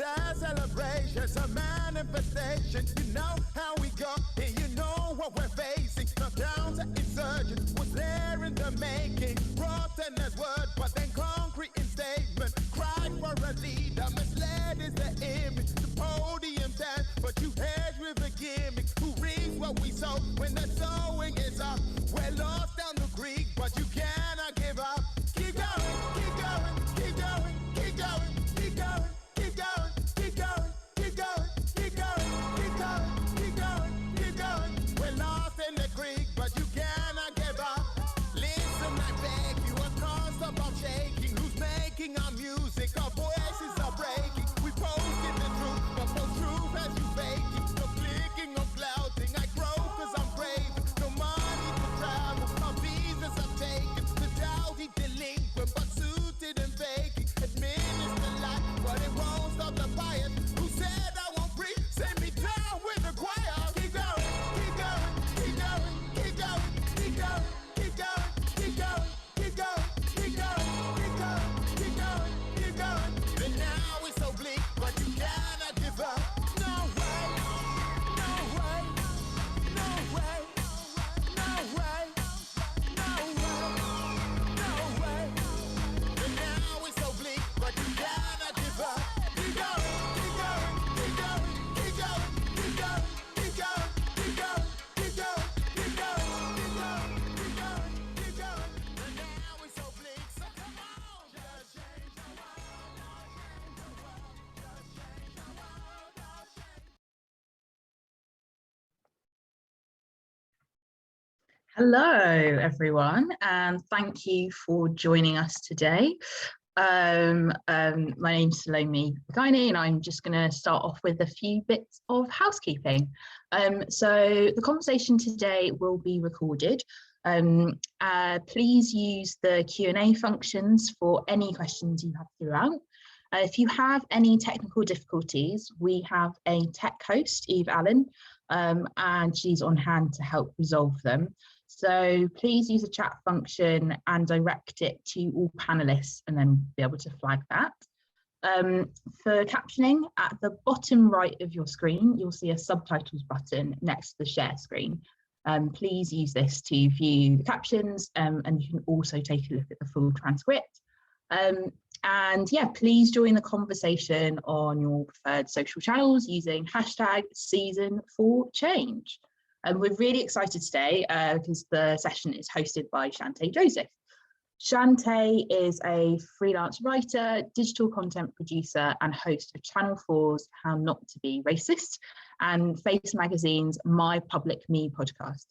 The celebration's a manifestation. You know how we go, and you know what we're facing. The counter insurgent was there in the making. Rotten as word, but then concrete in statement. Cry for a leader, misled is the image. The podium dance, but you hedge with a gimmick. Who reads what we sow when the sowing is up? We're lost down the creek, but you cannot give up. Keep going, keep going, keep going, keep going, keep going. Keep going, keep going, keep going, keep going, keep going, keep going, keep going. We're lost in the creek, but you cannot give up. Listen, I beg you, a constant bomb shaking. Who's making our music? Our voices are breaking. We posted the truth, but post truth as you faking. No clicking or flouting. I grow cause I'm craving. No money to travel, our visas are taken. The dowdy delinquent, but suited and faking. Administer life, but it won't stop the fire. Who said I won't breathe? Send me down with the choir. Keep going, keep going, keep going, keep going, keep going, keep going, keep going, keep going, keep going, keep going, keep going, keep going. And now it's so bleak, but you cannot give up. No way, no way, no way, no way, no way, no way. And now it's so bleak, but you cannot give up. Keep going, keep going, keep going, keep going, keep going, keep going, keep going, keep going, keep going, keep going, keep going, keep going. And now it's so bleak, so come on. Just change the world, just change the world, just change the world, just change. Hello, everyone, and thank you for joining us today. My name's Salome Guiney, and I'm just going to start off with a few bits of housekeeping. So the conversation today will be recorded. Please use the Q&A functions for any questions you have throughout. If you have any technical difficulties, we have a tech host, Eve Allen, and she's on hand to help resolve them. So please use the chat function and direct it to all panelists and then be able to flag that. For captioning, at the bottom right of your screen, you'll see a subtitles button next to the share screen. Please use this to view the captions, and you can also take a look at the full transcript. And yeah, please join the conversation on your preferred social channels using hashtag #Season4Change. We're really excited today because the session is hosted by Shantae Joseph. Shantae is a freelance writer, digital content producer, and host of Channel 4's How Not to Be Racist and Face Magazine's My Public Me podcast.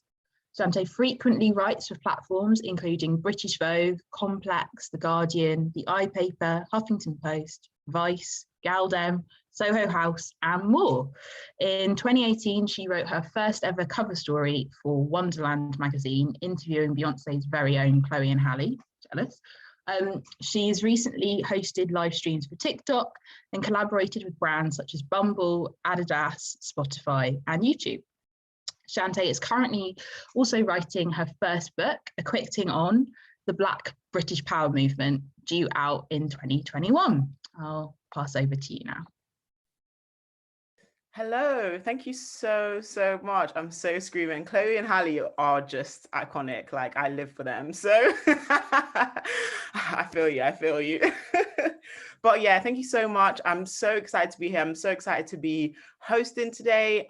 Shantae frequently writes for platforms including British Vogue, Complex, The Guardian, The iPaper, Huffington Post, Vice, Galdem, Soho House, and more. In 2018, she wrote her first ever cover story for Wonderland magazine, interviewing Beyonce's very own Chloe and Halle. Jealous. She's recently hosted live streams for TikTok and collaborated with brands such as Bumble, Adidas, Spotify, and YouTube. Shantae is currently also writing her first book, Equicting On, the Black British Power Movement, due out in 2021. I'll pass over to you now. Hello, thank you so much. I'm so screaming. Chloe and Halle are just iconic. Like, I live for them. So I feel you. But yeah, thank you so much. I'm so excited to be here. I'm so excited to be hosting today.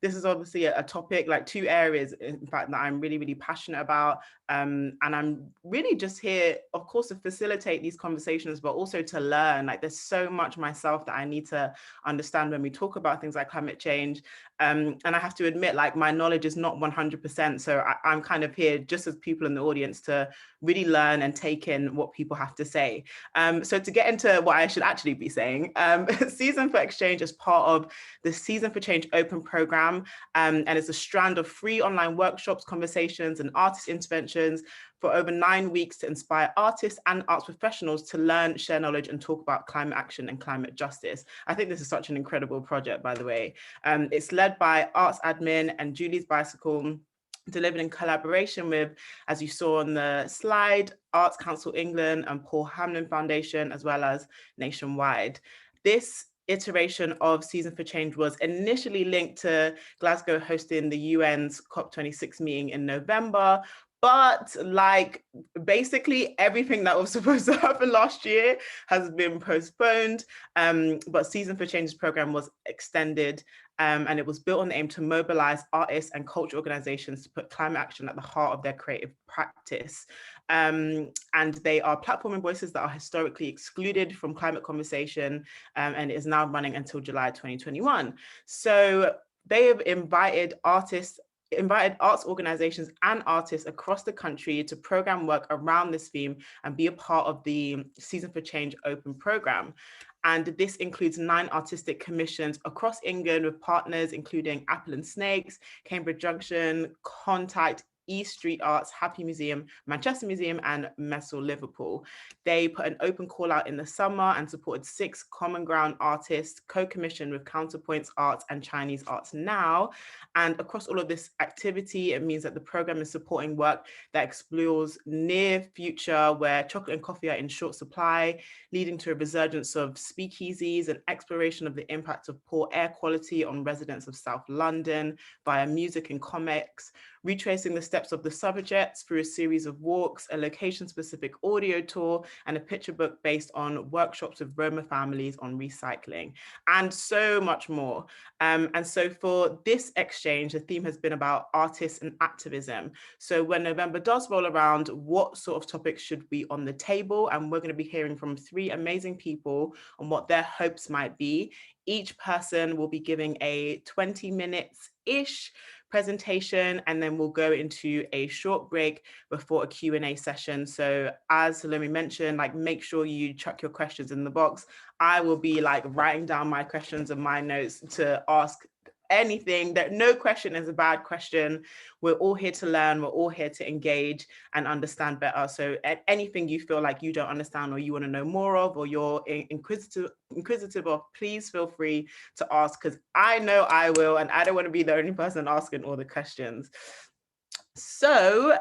This is obviously a topic, like two areas, in fact, that I'm really passionate about. And I'm really just here, of course, to facilitate these conversations, but also to learn. Like, there's so much myself that I need to understand when we talk about things like climate change. And I have to admit, like, my knowledge is not 100%. So I'm kind of here just as people in the audience to really learn and take in what people have to say. So to get into what I should actually be saying, Season for Exchange is part of the Season for Change Open program, and it's a strand of free online workshops, conversations, and artist interventions for over 9 weeks to inspire artists and arts professionals to learn, share knowledge, and talk about climate action and climate justice. I think this is such an incredible project, by the way. It's led by Arts Admin and Julie's Bicycle, delivered in collaboration with, as you saw on the slide, Arts Council England and Paul Hamlin Foundation, as well as Nationwide. This iteration of Season for Change was initially linked to Glasgow hosting the UN's COP26 meeting in November. But like basically everything that was supposed to happen last year has been postponed. But Season for Change's program was extended, and it was built on the aim to mobilize artists and culture organizations to put climate action at the heart of their creative practice. And they are platforming voices that are historically excluded from climate conversation, and it is now running until July 2021. So they have invited arts organizations and artists across the country to program work around this theme and be a part of the Season for Change Open program. And this includes 9 artistic commissions across England with partners including Apple and Snakes, Cambridge Junction, Contact, East Street Arts, Happy Museum, Manchester Museum, and Messel Liverpool. They put an open call out in the summer and supported 6 Common Ground artists co-commissioned with Counterpoints Arts and Chinese Arts Now. And across all of this activity, it means that the program is supporting work that explores near future where chocolate and coffee are in short supply, leading to a resurgence of speakeasies and exploration of the impact of poor air quality on residents of South London via music and comics, retracing the steps of the suffragettes through a series of walks, a location-specific audio tour, and a picture book based on workshops with Roma families on recycling, and so much more. And so for this exchange, the theme has been about artists and activism. So when November does roll around, what sort of topics should be on the table? And we're going to be hearing from 3 amazing people on what their hopes might be. Each person will be giving a 20 minutes-ish presentation, and then we'll go into a short break before a Q&A session. So as Salome mentioned, like make sure you chuck your questions in the box. I will be like writing down my questions and my notes to ask anything. That no question is a bad question. We're all here to learn, we're all here to engage and understand better. So anything you feel like you don't understand or you want to know more of, or you're inquisitive of, please feel free to ask, because I know I will, and I don't want to be the only person asking all the questions. So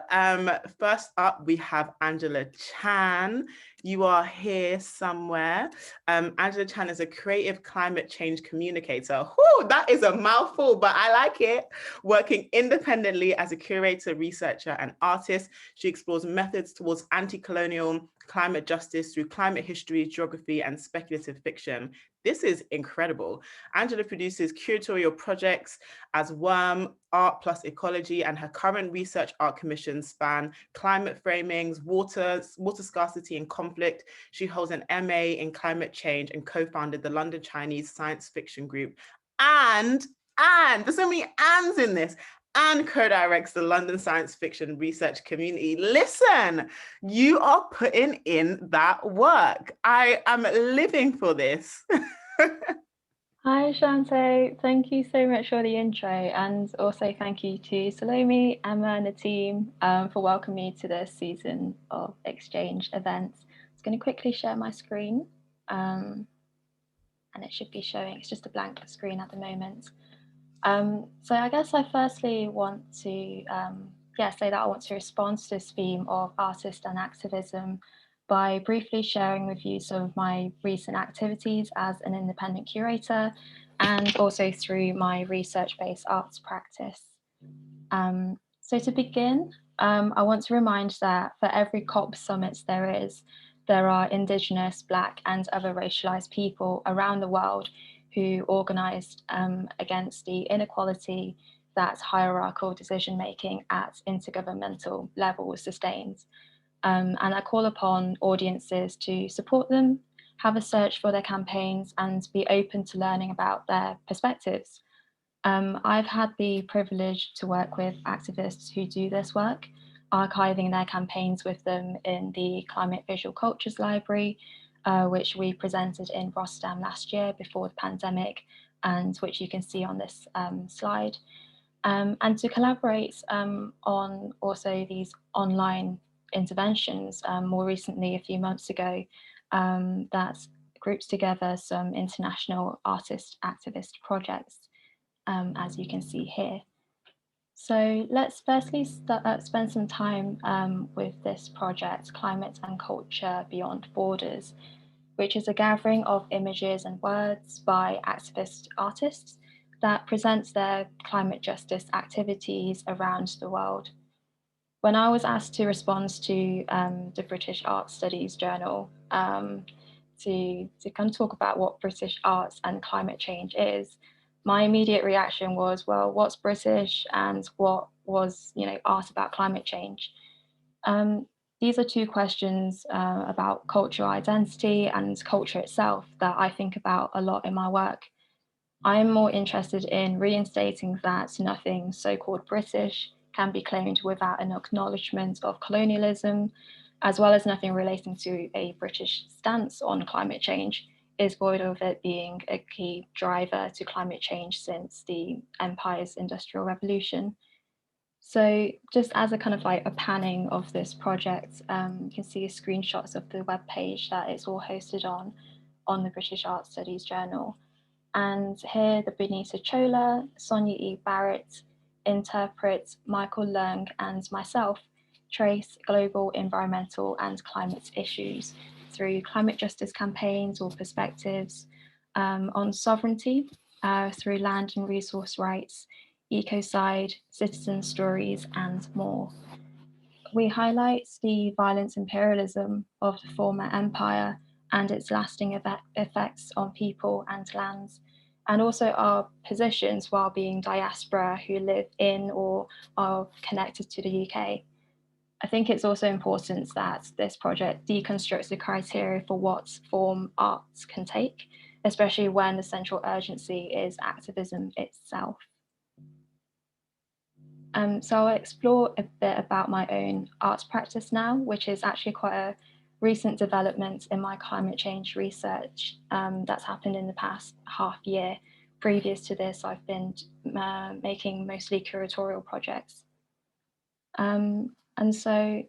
first up, we have Angela Chan. You are here somewhere. Angela Chan is a creative climate change communicator. Whew, that is a mouthful, but I like it. Working independently as a curator, researcher, and artist, she explores methods towards anti-colonial climate justice through climate history, geography, and speculative fiction. This is incredible. Angela produces curatorial projects as Worm, Art plus Ecology, and her current research art commissions span climate framings, water scarcity and conflict. She holds an MA in climate change and co-founded the London Chinese science fiction group. And there's so many ands in this, and co-directs the London science fiction research community. Listen, you are putting in that work. I am living for this. Hi Shante, thank you so much for the intro, and also thank you to Salome, Emma and the team for welcoming me to this season of exchange events. I'm just going to quickly share my screen and it should be showing, it's just a blank screen at the moment. So I guess I firstly want to say that I want to respond to this theme of artist and activism by briefly sharing with you some of my recent activities as an independent curator, and also through my research-based arts practice. So to begin, I want to remind that for every COP summit there are Indigenous, Black, and other racialized people around the world who organised against the inequality that hierarchical decision-making at intergovernmental level sustains. And I call upon audiences to support them, have a search for their campaigns, and be open to learning about their perspectives. I've had the privilege to work with activists who do this work, archiving their campaigns with them in the Climate Visual Cultures Library, which we presented in Rotterdam last year before the pandemic, and which you can see on this slide. And to collaborate on also these online interventions, more recently, a few months ago, that groups together some international artist activist projects, as you can see here. So let's firstly spend some time with this project, Climate and Culture Beyond Borders, which is a gathering of images and words by activist artists that presents their climate justice activities around the world. When I was asked to respond to the British Art Studies Journal to kind of talk about what British arts and climate change is, my immediate reaction was, well, what's British and what was, art about climate change? These are two questions about cultural identity and culture itself that I think about a lot in my work. I'm more interested in reinstating that nothing so-called British can be claimed without an acknowledgement of colonialism, as well as nothing relating to a British stance on climate change is void of it being a key driver to climate change since the Empire's Industrial Revolution. So just as a kind of like a panning of this project, you can see screenshots of the webpage that it's all hosted on the British Art Studies Journal. And here the Benita Chola, Sonia E. Barrett, interpret Michael Leung and myself trace global environmental and climate issues through climate justice campaigns or perspectives on sovereignty through land and resource rights, ecocide, citizen stories, and more. We highlight the violent imperialism of the former empire and its lasting effects on people and lands, and also our positions while being diaspora who live in or are connected to the UK. I think it's also important that this project deconstructs the criteria for what form arts can take, especially when the central urgency is activism itself. So I'll explore a bit about my own arts practice now, which is actually quite a recent development in my climate change research that's happened in the past half year. Previous to this, I've been making mostly curatorial projects. And so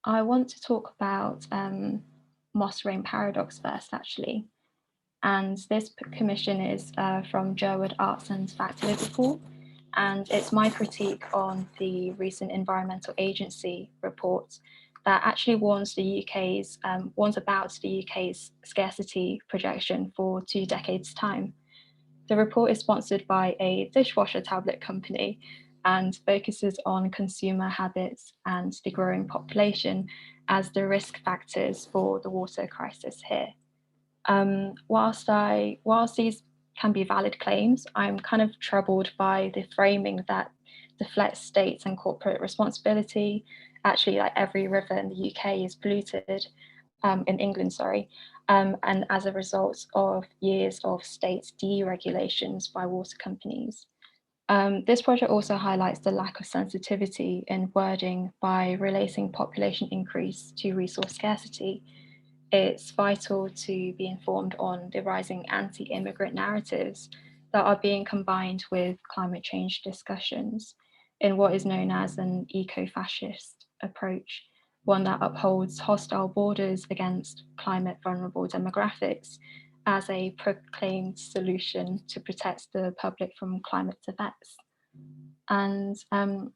I want to talk about Moss Rain Paradox first, actually. And this commission is from Jerwood Arts and Fact Liverpool. And it's my critique on the recent Environmental Agency report that actually warns about the UK's scarcity projection for 2 decades' time. The report is sponsored by a dishwasher tablet company and focuses on consumer habits and the growing population as the risk factors for the water crisis here. Whilst these can be valid claims, I'm kind of troubled by the framing that deflects state and corporate responsibility. Actually, like every river in the UK is polluted, in England, sorry, and as a result of years of state deregulations by water companies. This project also highlights the lack of sensitivity in wording by relating population increase to resource scarcity. It's vital to be informed on the rising anti-immigrant narratives that are being combined with climate change discussions in what is known as an eco-fascist approach, one that upholds hostile borders against climate vulnerable demographics as a proclaimed solution to protect the public from climate effects. And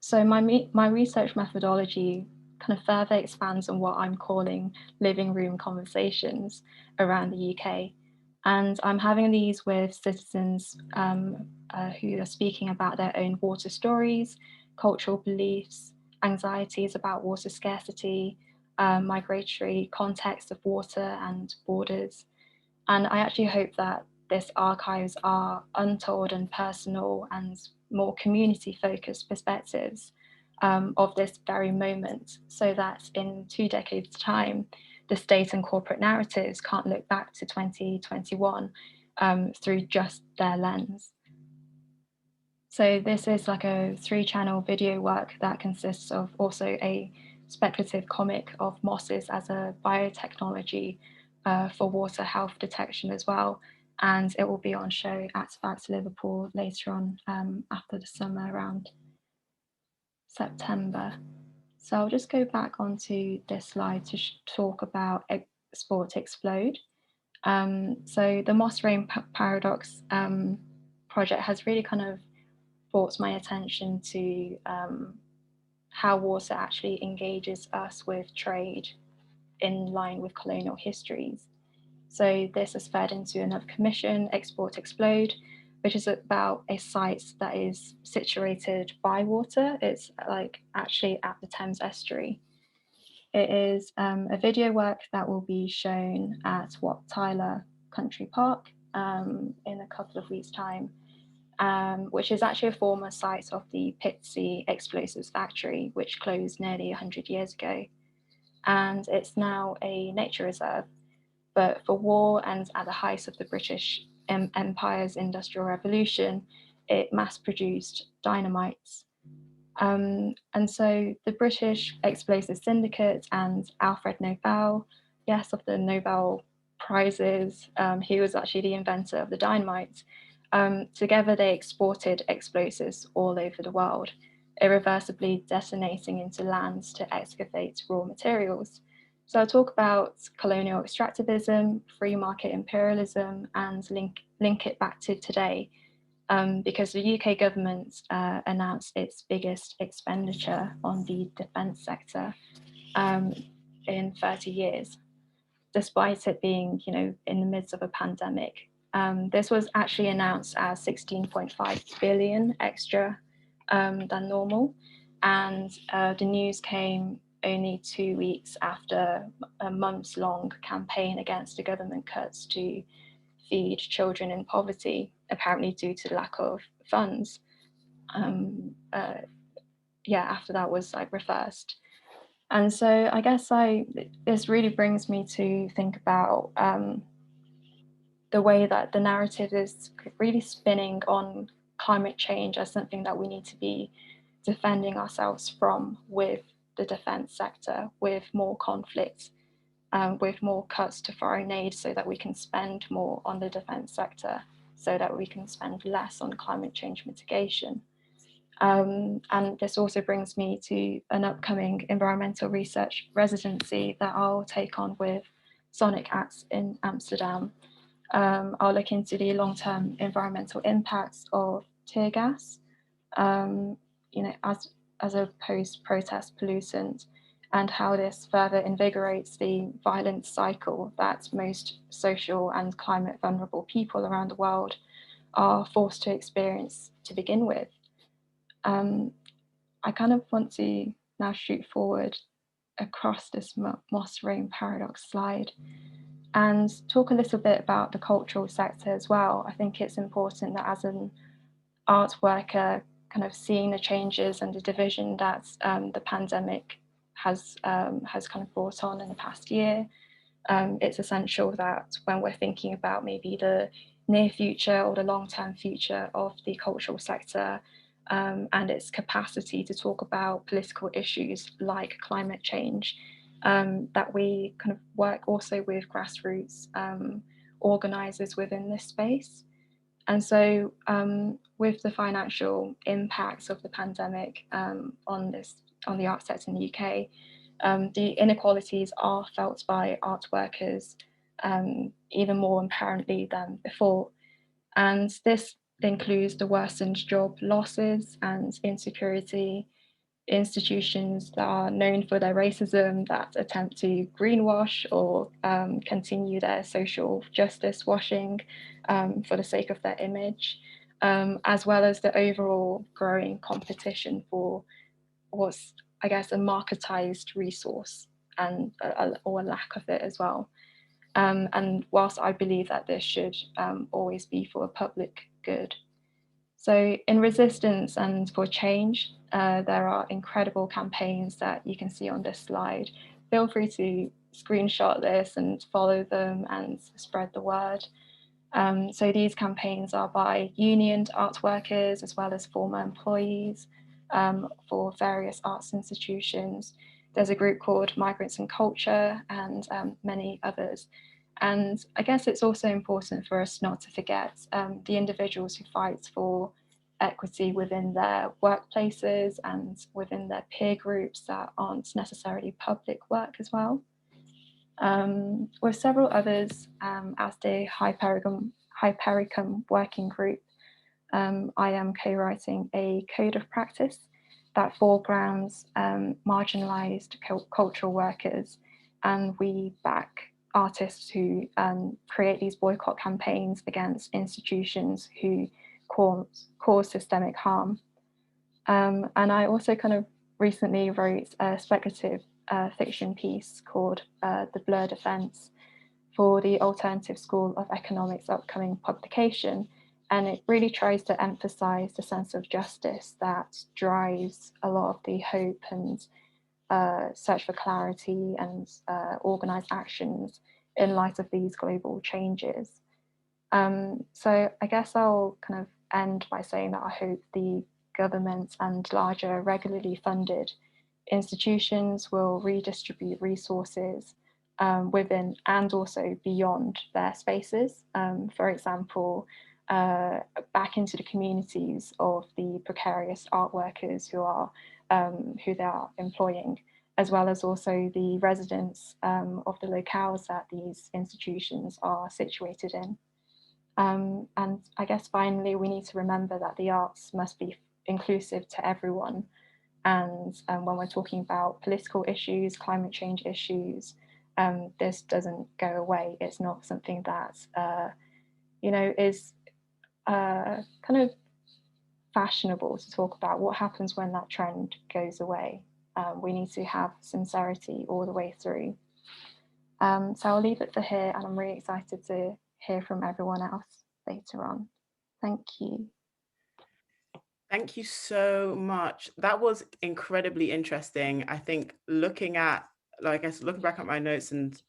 so my research methodology kind of further expands on what I'm calling living room conversations around the UK. And I'm having these with citizens who are speaking about their own water stories, cultural beliefs, anxieties about water scarcity, migratory context of water and borders. And I actually hope that this archives are untold and personal and more community-focused perspectives of this very moment, so that in 2 decades' time, the state and corporate narratives can't look back to 2021 through just their lens. So this is like a 3-channel video work that consists of also a speculative comic of mosses as a biotechnology for water health detection as well. And it will be on show at Facts Liverpool later on after the summer, around September. So I'll just go back onto this slide to talk about Export Explode. So the Moss Rain Paradox project has really kind of brought my attention to how water actually engages us with trade in line with colonial histories. So this has fed into another commission, Export Explode, which is about a site that is situated by water. It's like actually at the Thames estuary. It is a video work that will be shown at Wat Tyler Country Park in a couple of weeks' time, which is actually a former site of the Pitsea Explosives Factory, which closed nearly 100 years ago. And it's now a nature reserve. But for war and at the height of the British Empire's Industrial Revolution, it mass-produced dynamites. And so the British Explosive Syndicate and Alfred Nobel, yes, of the Nobel Prizes, he was actually the inventor of the dynamite. Together they exported explosives all over the world, irreversibly detonating into lands to excavate raw materials. So I'll talk about colonial extractivism, free market imperialism, and link it back to today, because the UK government announced its biggest expenditure on the defence sector in 30 years, despite it being, in the midst of a pandemic. This was actually announced as 16.5 billion extra than normal, and the news came only 2 weeks after a months-long campaign against the government cuts to feed children in poverty, apparently due to lack of funds. After that was reversed. And so I guess this really brings me to think about the way that the narrative is really spinning on climate change as something that we need to be defending ourselves from with the defense sector, with more conflict, with more cuts to foreign aid so that we can spend more on the defense sector, so that we can spend less on climate change mitigation. And this also brings me to an upcoming environmental research residency that I'll take on with Sonic Acts in Amsterdam. I'll look into the long-term environmental impacts of tear gas, as a post-protest pollutant, and how this further invigorates the violent cycle that most social and climate vulnerable people around the world are forced to experience to begin with. I kind of want to now shoot forward across this moss rain paradox slide and talk a little bit about the cultural sector as well. I think it's important that as an art worker, kind of seeing the changes and the division that the pandemic has kind of brought on in the past year, it's essential that when we're thinking about maybe the near future or the long-term future of the cultural sector, and its capacity to talk about political issues like climate change, that we kind of work also with grassroots organisers within this space. And so with the financial impacts of the pandemic on the art sector in the UK, the inequalities are felt by art workers even more apparently than before. And this includes the worsened job losses and insecurity, institutions that are known for their racism that attempt to greenwash or continue their social justice washing for the sake of their image, as well as the overall growing competition for what's, I guess, a marketized resource or a lack of it as well. And whilst I believe that this should always be for a public good. So in resistance and for change, there are incredible campaigns that you can see on this slide. Feel free to screenshot this and follow them and spread the word. So these campaigns are by unioned art workers as well as former employees for various arts institutions. There's a group called Migrants and Culture and many others. And I guess it's also important for us not to forget the individuals who fight for equity within their workplaces and within their peer groups that aren't necessarily public work as well. With several others as the Hypericum Working Group, I am co-writing a code of practice that foregrounds marginalised cultural workers, and we back artists who create these boycott campaigns against institutions who cause systemic harm. And I also kind of recently wrote a speculative fiction piece called The Blur Defense for the Alternative School of Economics upcoming publication. And it really tries to emphasize the sense of justice that drives a lot of the hope and search for clarity and organized actions in light of these global changes. So I guess I'll kind of end by saying that I hope the government and larger regularly funded institutions will redistribute resources within and also beyond their spaces. For example, back into the communities of the precarious art workers who they are employing, as well as also the residents of the locales that these institutions are situated in. And I guess finally, we need to remember that the arts must be inclusive to everyone. And when we're talking about political issues, climate change issues, this doesn't go away. It's not something that, is kind of fashionable to talk about. What happens when that trend goes away? We need to have sincerity all the way through. So I'll leave it for here, and I'm really excited to hear from everyone else later on. Thank you. Thank you so much. That was incredibly interesting. I think looking back at my notes and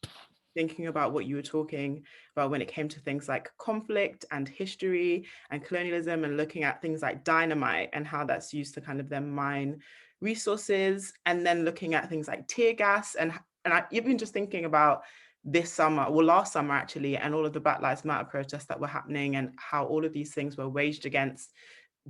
thinking about what you were talking about when it came to things like conflict and history and colonialism, and looking at things like dynamite and how that's used to kind of then mine resources, and then looking at things like tear gas, and I even just thinking about last summer actually, and all of the Black Lives Matter protests that were happening, and how all of these things were waged against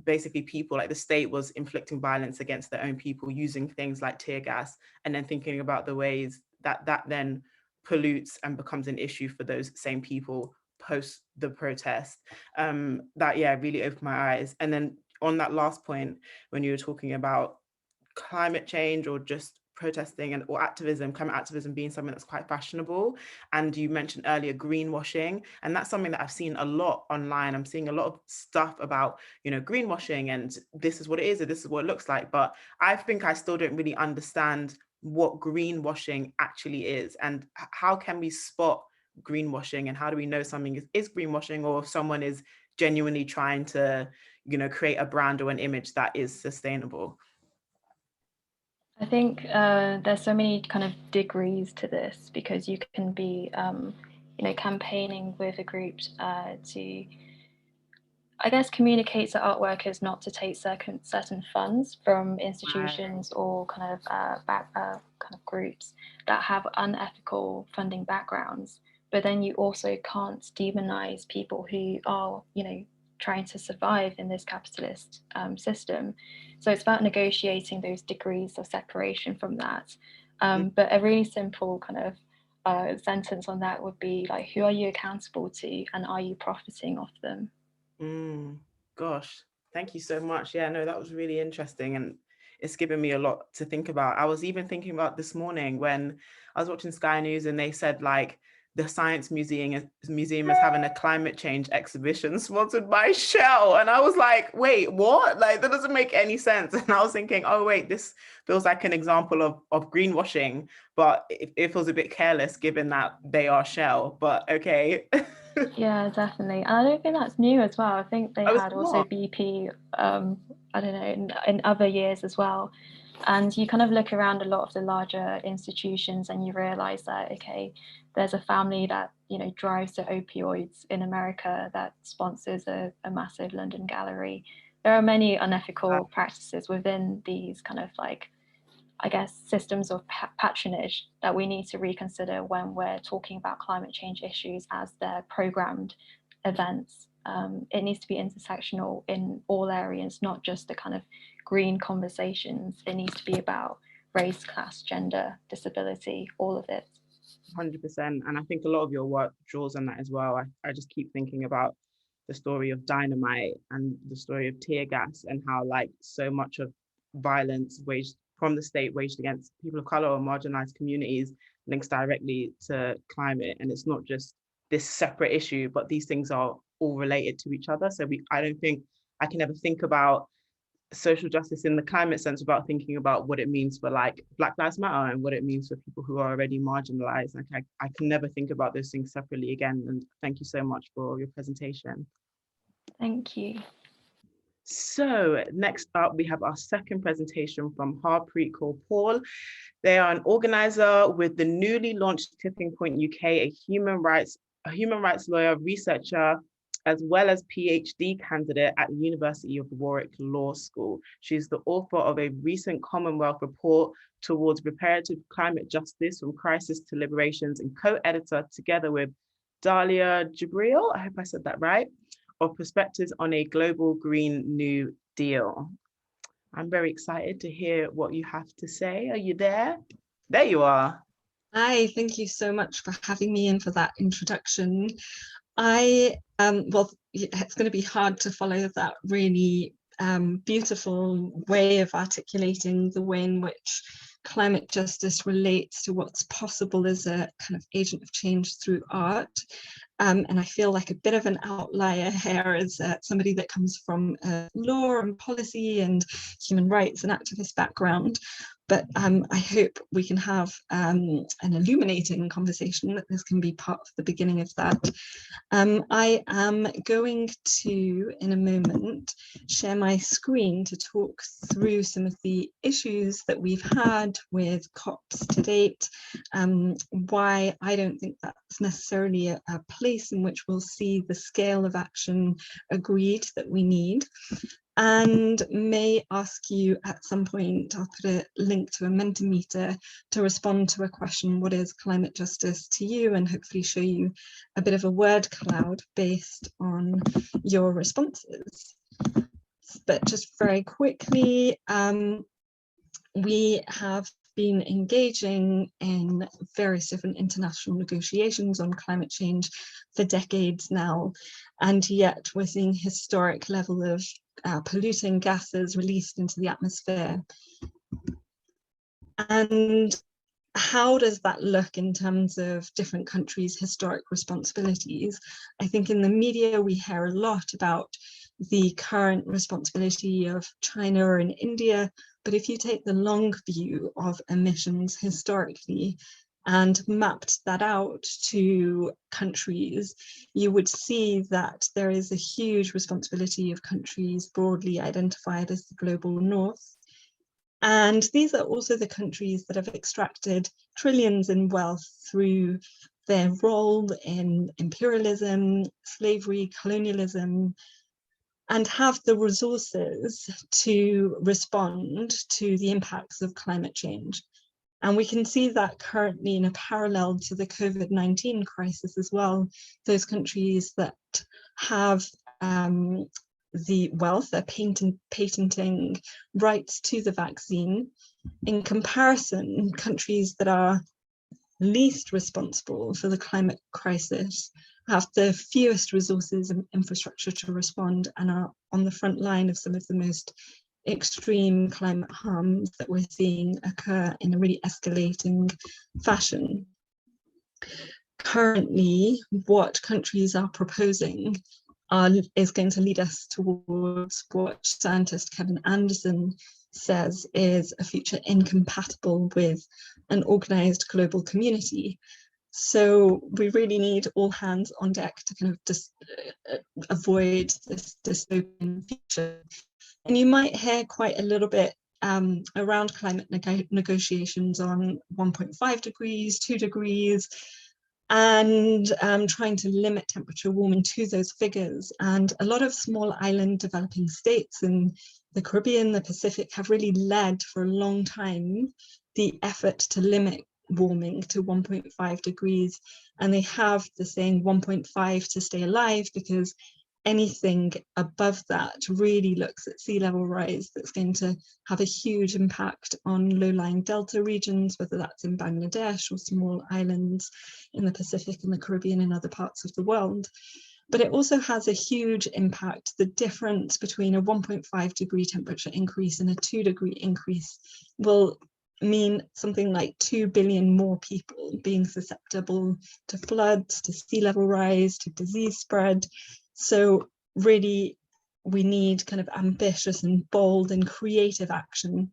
basically people, like the state was inflicting violence against their own people using things like tear gas, and then thinking about the ways that then pollutes and becomes an issue for those same people post the protest. That really opened my eyes. And then on that last point, when you were talking about climate change or just protesting or climate activism being something that's quite fashionable. And you mentioned earlier greenwashing, and that's something that I've seen a lot online. I'm seeing a lot of stuff about, greenwashing, and this is what it is, or this is what it looks like. But I think I still don't really understand what greenwashing actually is, and how can we spot greenwashing, and how do we know something is greenwashing, or if someone is genuinely trying to, create a brand or an image that is sustainable. I think there's so many kind of degrees to this, because you can be, campaigning with a group to, I guess, communicate to art workers not to take certain funds from institutions or kind of groups that have unethical funding backgrounds. But then you also can't demonize people who are, trying to survive in this capitalist system. So it's about negotiating those degrees of separation from that. But a really simple kind of sentence on that would be like, who are you accountable to, and are you profiting off them? Gosh, thank you so much. Yeah, no, that was really interesting, and it's given me a lot to think about. I was even thinking about this morning when I was watching Sky News, and they said like the Science Museum is having a climate change exhibition sponsored by Shell. And I was like, wait, what? Like, that doesn't make any sense. And I was thinking, oh, wait, this feels like an example of greenwashing, but it feels a bit careless given that they are Shell, but okay. Yeah, definitely. And I don't think that's new as well. I think they had also BP, I don't know, in other years as well. And you kind of look around a lot of the larger institutions and you realize that, okay, there's a family that, drives the opioids in America that sponsors a massive London gallery. There are many unethical practices within these kind of like, I guess, systems of patronage that we need to reconsider when we're talking about climate change issues as they're programmed events. It needs to be intersectional in all areas, not just the kind of green conversations. It needs to be about race, class, gender, disability, all of it. 100%. And I think a lot of your work draws on that as well. I just keep thinking about the story of dynamite and the story of tear gas, and how like so much of violence waged from the state waged against people of color or marginalized communities links directly to climate, and it's not just this separate issue, but these things are all related to each other. So I don't think I can ever think about social justice in the climate sense without thinking about what it means for like Black Lives Matter and what it means for people who are already marginalized. Like I can never think about those things separately again. And thank you so much for your presentation. Thank you. So next up, we have our second presentation from Harpreet Kaur Paul. They are an organizer with the newly launched Tipping Point UK, a human rights lawyer, researcher, as well as PhD candidate at the University of Warwick Law School. She's the author of a recent Commonwealth report towards reparative climate justice from crisis to liberations, and co-editor together with Dalia Jibril, I hope I said that right, of Perspectives on a Global Green New Deal. I'm very excited to hear what you have to say. Are you there? There you are. Hi, thank you so much for having me in for that introduction. Well, it's going to be hard to follow that really beautiful way of articulating the way in which climate justice relates to what's possible as a kind of agent of change through art. And I feel like a bit of an outlier here as somebody that comes from a law and policy and human rights and activist background. But I hope we can have an illuminating conversation, that this can be part of the beginning of that. I am going to, in a moment, share my screen to talk through some of the issues that we've had with COPs to date, why I don't think that's necessarily a place in which we'll see the scale of action agreed that we need. And may ask you at some point, I'll put a link to a Mentimeter to respond to a question, what is climate justice to you, and hopefully show you a bit of a word cloud based on your responses. But just very quickly, we have been engaging in various different international negotiations on climate change for decades now, and yet we're seeing historic level of polluting gases released into the atmosphere. And how does that look in terms of different countries' historic responsibilities? I think in the media we hear a lot about the current responsibility of China and India, but if you take the long view of emissions historically and mapped that out to countries, you would see that there is a huge responsibility of countries broadly identified as the global north. And these are also the countries that have extracted trillions in wealth through their role in imperialism, slavery, colonialism, and have the resources to respond to the impacts of climate change. And we can see that currently in a parallel to the COVID-19 crisis as well. Those countries that have the wealth, they're patenting rights to the vaccine. In comparison, countries that are least responsible for the climate crisis have the fewest resources and infrastructure to respond, and are on the front line of some of the most extreme climate harms that we're seeing occur in a really escalating fashion. Currently, what countries are proposing is going to lead us towards what scientist Kevin Anderson says is a future incompatible with an organized global community. So we really need all hands on deck to kind of avoid this dystopian future. And you might hear quite a little bit around climate negotiations on 1.5 degrees, 2 degrees, and trying to limit temperature warming to those figures. And a lot of small island developing states in the Caribbean, the Pacific, have really led for a long time the effort to limit warming to 1.5 degrees. And they have the saying 1.5 to stay alive, because anything above that really looks at sea level rise that's going to have a huge impact on low-lying delta regions, whether that's in Bangladesh or small islands in the Pacific and the Caribbean and other parts of the world. But it also has a huge impact. The difference between a 1.5 degree temperature increase and a 2 degree increase will mean something like 2 billion more people being susceptible to floods, to sea level rise, to disease spread. So really, we need kind of ambitious and bold and creative action.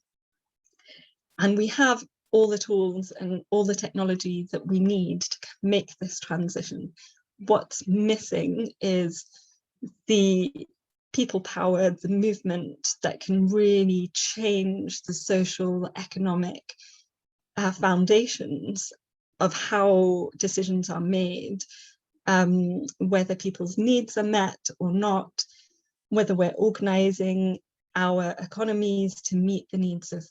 And we have all the tools and all the technology that we need to make this transition. What's missing is the people power, the movement that can really change the social, economic foundations of how decisions are made, whether people's needs are met or not, whether we're organizing our economies to meet the needs of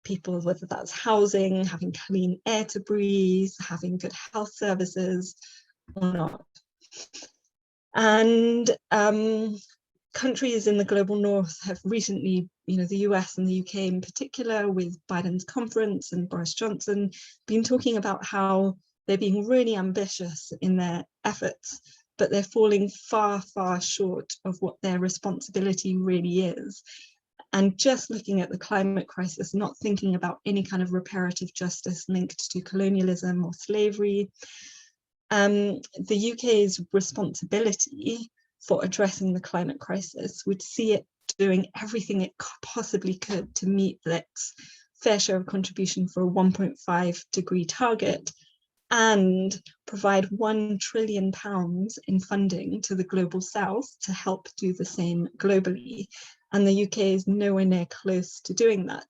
people, whether that's housing, having clean air to breathe, having good health services or not. And countries in the global north have recently, the US and the UK in particular, with Biden's conference and Boris Johnson, been talking about how they're being really ambitious in their efforts, but they're falling far, far short of what their responsibility really is. And just looking at the climate crisis, not thinking about any kind of reparative justice linked to colonialism or slavery, the UK's responsibility for addressing the climate crisis would see it doing everything it possibly could to meet its fair share of contribution for a 1.5 degree target and provide £1 trillion in funding to the global south to help do the same globally. And the UK is nowhere near close to doing that.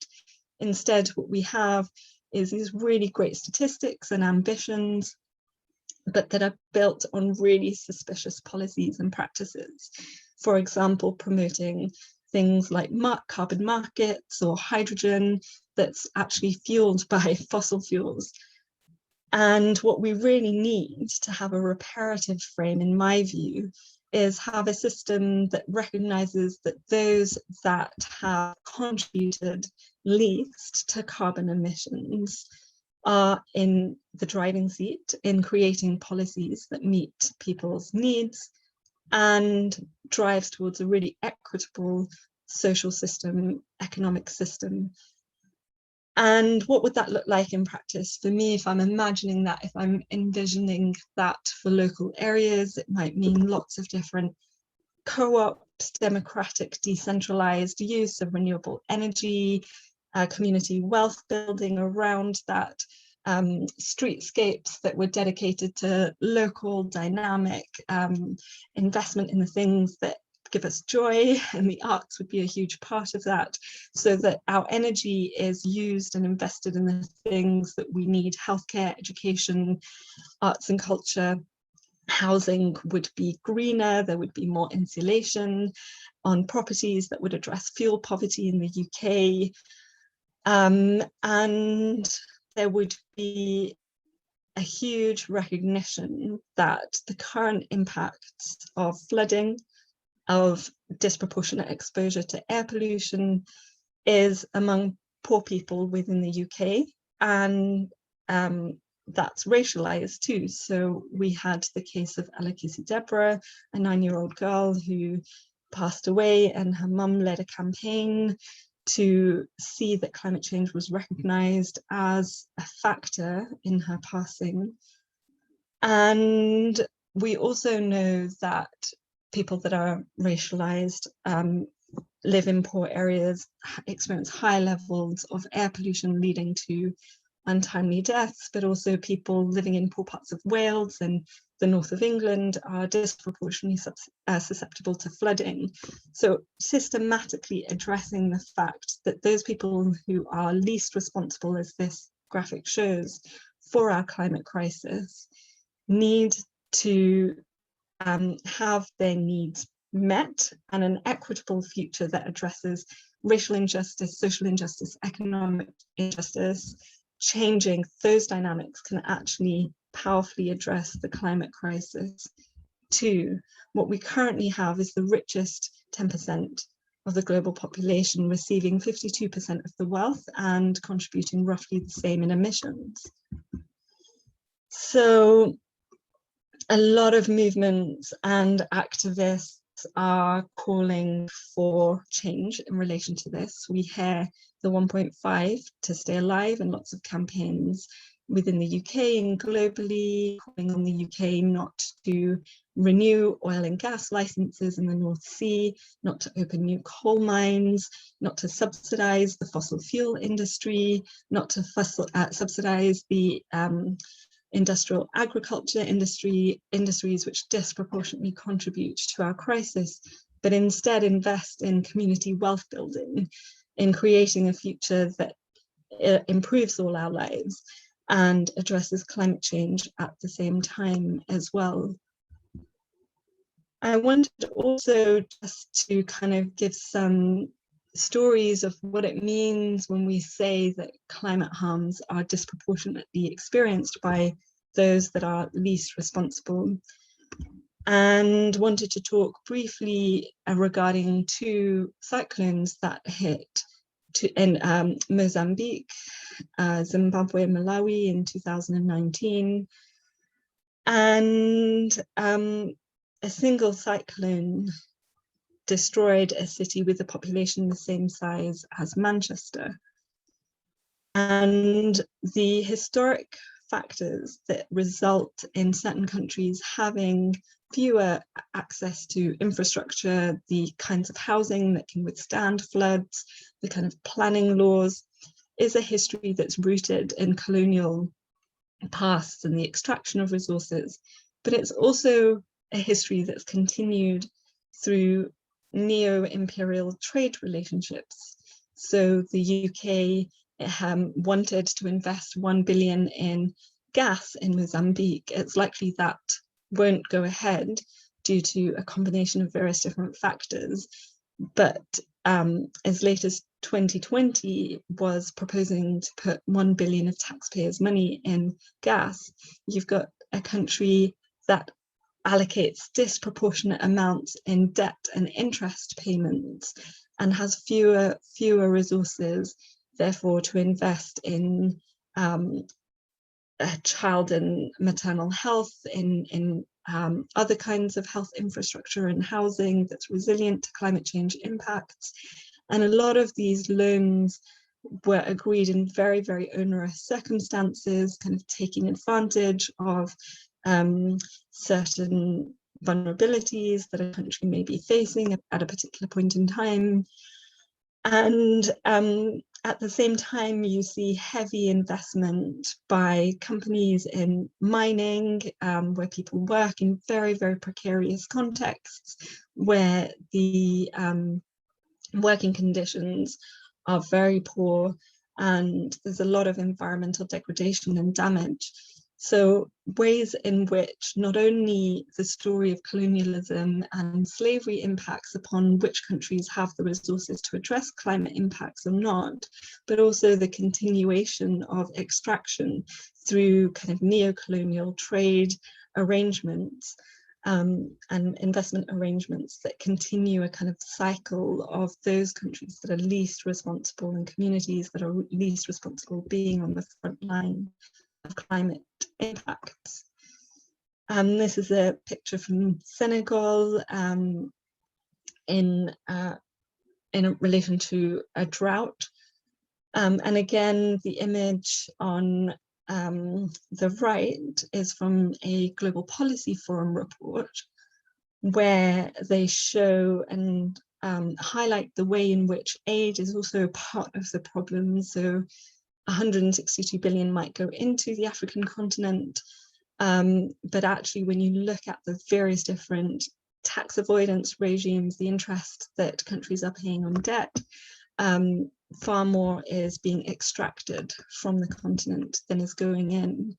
Instead, what we have is these really great statistics and ambitions, but that are built on really suspicious policies and practices. For example, promoting things like carbon markets or hydrogen that's actually fueled by fossil fuels. And what we really need to have a reparative frame, in my view, is have a system that recognizes that those that have contributed least to carbon emissions are in the driving seat in creating policies that meet people's needs and drives towards a really equitable social system, economic system. And what would that look like in practice? For me, if I'm imagining that, if I'm envisioning that for local areas, it might mean lots of different co-ops, democratic, decentralized use of renewable energy, community wealth building around that, streetscapes that were dedicated to local dynamic investment in the things that give us joy, and the arts would be a huge part of that, so that our energy is used and invested in the things that we need: healthcare, education, arts and culture. Housing would be greener, there would be more insulation on properties that would address fuel poverty in the UK, and there would be a huge recognition that the current impacts of flooding, of disproportionate exposure to air pollution, is among poor people within the UK, and that's racialized too. So we had the case of Alakisi Deborah, a 9-year-old girl who passed away, and her mum led a campaign to see that climate change was recognized as a factor in her passing. And we also know that people that are racialized live in poor areas, experience high levels of air pollution leading to untimely deaths, but also people living in poor parts of Wales and the north of England are disproportionately susceptible to flooding. So systematically addressing the fact that those people who are least responsible, as this graphic shows, for our climate crisis need to have their needs met, and an equitable future that addresses racial injustice, social injustice, economic injustice. Changing those dynamics can actually powerfully address the climate crisis too. What we currently have is the richest 10% of the global population receiving 52% of the wealth and contributing roughly the same in emissions. So a lot of movements and activists are calling for change in relation to this. We hear the 1.5 to stay alive and lots of campaigns within the UK and globally calling on the UK not to renew oil and gas licenses in the North Sea, not to open new coal mines, not to subsidize the fossil fuel industry, not to subsidize the industrial agriculture industries which disproportionately contribute to our crisis, but instead invest in community wealth building, in creating a future that improves all our lives and addresses climate change at the same time as well. I wanted also just to kind of give some stories of what it means when we say that climate harms are disproportionately experienced by those that are least responsible, and wanted to talk briefly regarding two cyclones that hit in Mozambique, Zimbabwe, Malawi in 2019, and a single cyclone destroyed a city with a population the same size as Manchester. And the historic factors that result in certain countries having fewer access to infrastructure, the kinds of housing that can withstand floods, the kind of planning laws, is a history that's rooted in colonial past and the extraction of resources. But it's also a history that's continued through neo-imperial trade relationships. So the UK wanted to invest 1 billion in gas in Mozambique. It's likely that won't go ahead due to a combination of various different factors. But as late as 2020 was proposing to put 1 billion of taxpayers' money in gas. You've got a country that allocates disproportionate amounts in debt and interest payments and has fewer resources, therefore, to invest in child and maternal health, in other kinds of health infrastructure and housing that's resilient to climate change impacts. And a lot of these loans were agreed in very, very onerous circumstances, kind of taking advantage of certain vulnerabilities that a country may be facing at a particular point in time. And at the same time, you see heavy investment by companies in mining, where people work in very, very precarious contexts, where the working conditions are very poor and there's a lot of environmental degradation and damage. So ways in which not only the story of colonialism and slavery impacts upon which countries have the resources to address climate impacts or not, but also the continuation of extraction through kind of neo-colonial trade arrangements and investment arrangements that continue a kind of cycle of those countries that are least responsible and communities that are least responsible being on the front line of climate impacts. This is a picture from Senegal in relation to a drought. And again, the image on the right is from a Global Policy Forum report, where they show and highlight the way in which aid is also part of the problem. So 162 billion might go into the African continent, but actually when you look at the various different tax avoidance regimes, the interest that countries are paying on debt, far more is being extracted from the continent than is going in.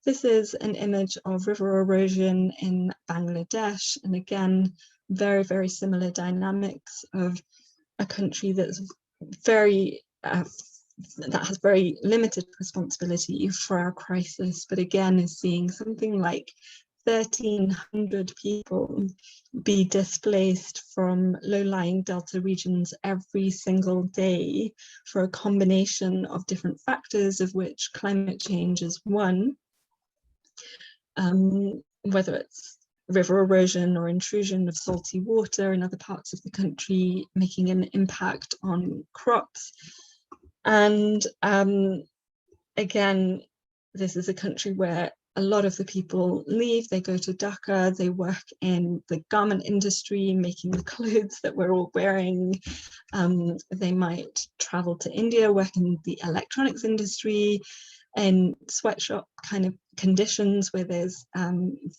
This is an image of river erosion in Bangladesh, and again, very, very similar dynamics of a country that's very that has very limited responsibility for our crisis, but again is seeing something like 1,300 people be displaced from low-lying delta regions every single day for a combination of different factors, of which climate change is one, whether it's river erosion or intrusion of salty water in other parts of the country, making an impact on crops. And again, this is a country where a lot of the people leave, they go to Dhaka, they work in the garment industry, making the clothes that we're all wearing. They might travel to India, work in the electronics industry, in sweatshop kind of conditions where there's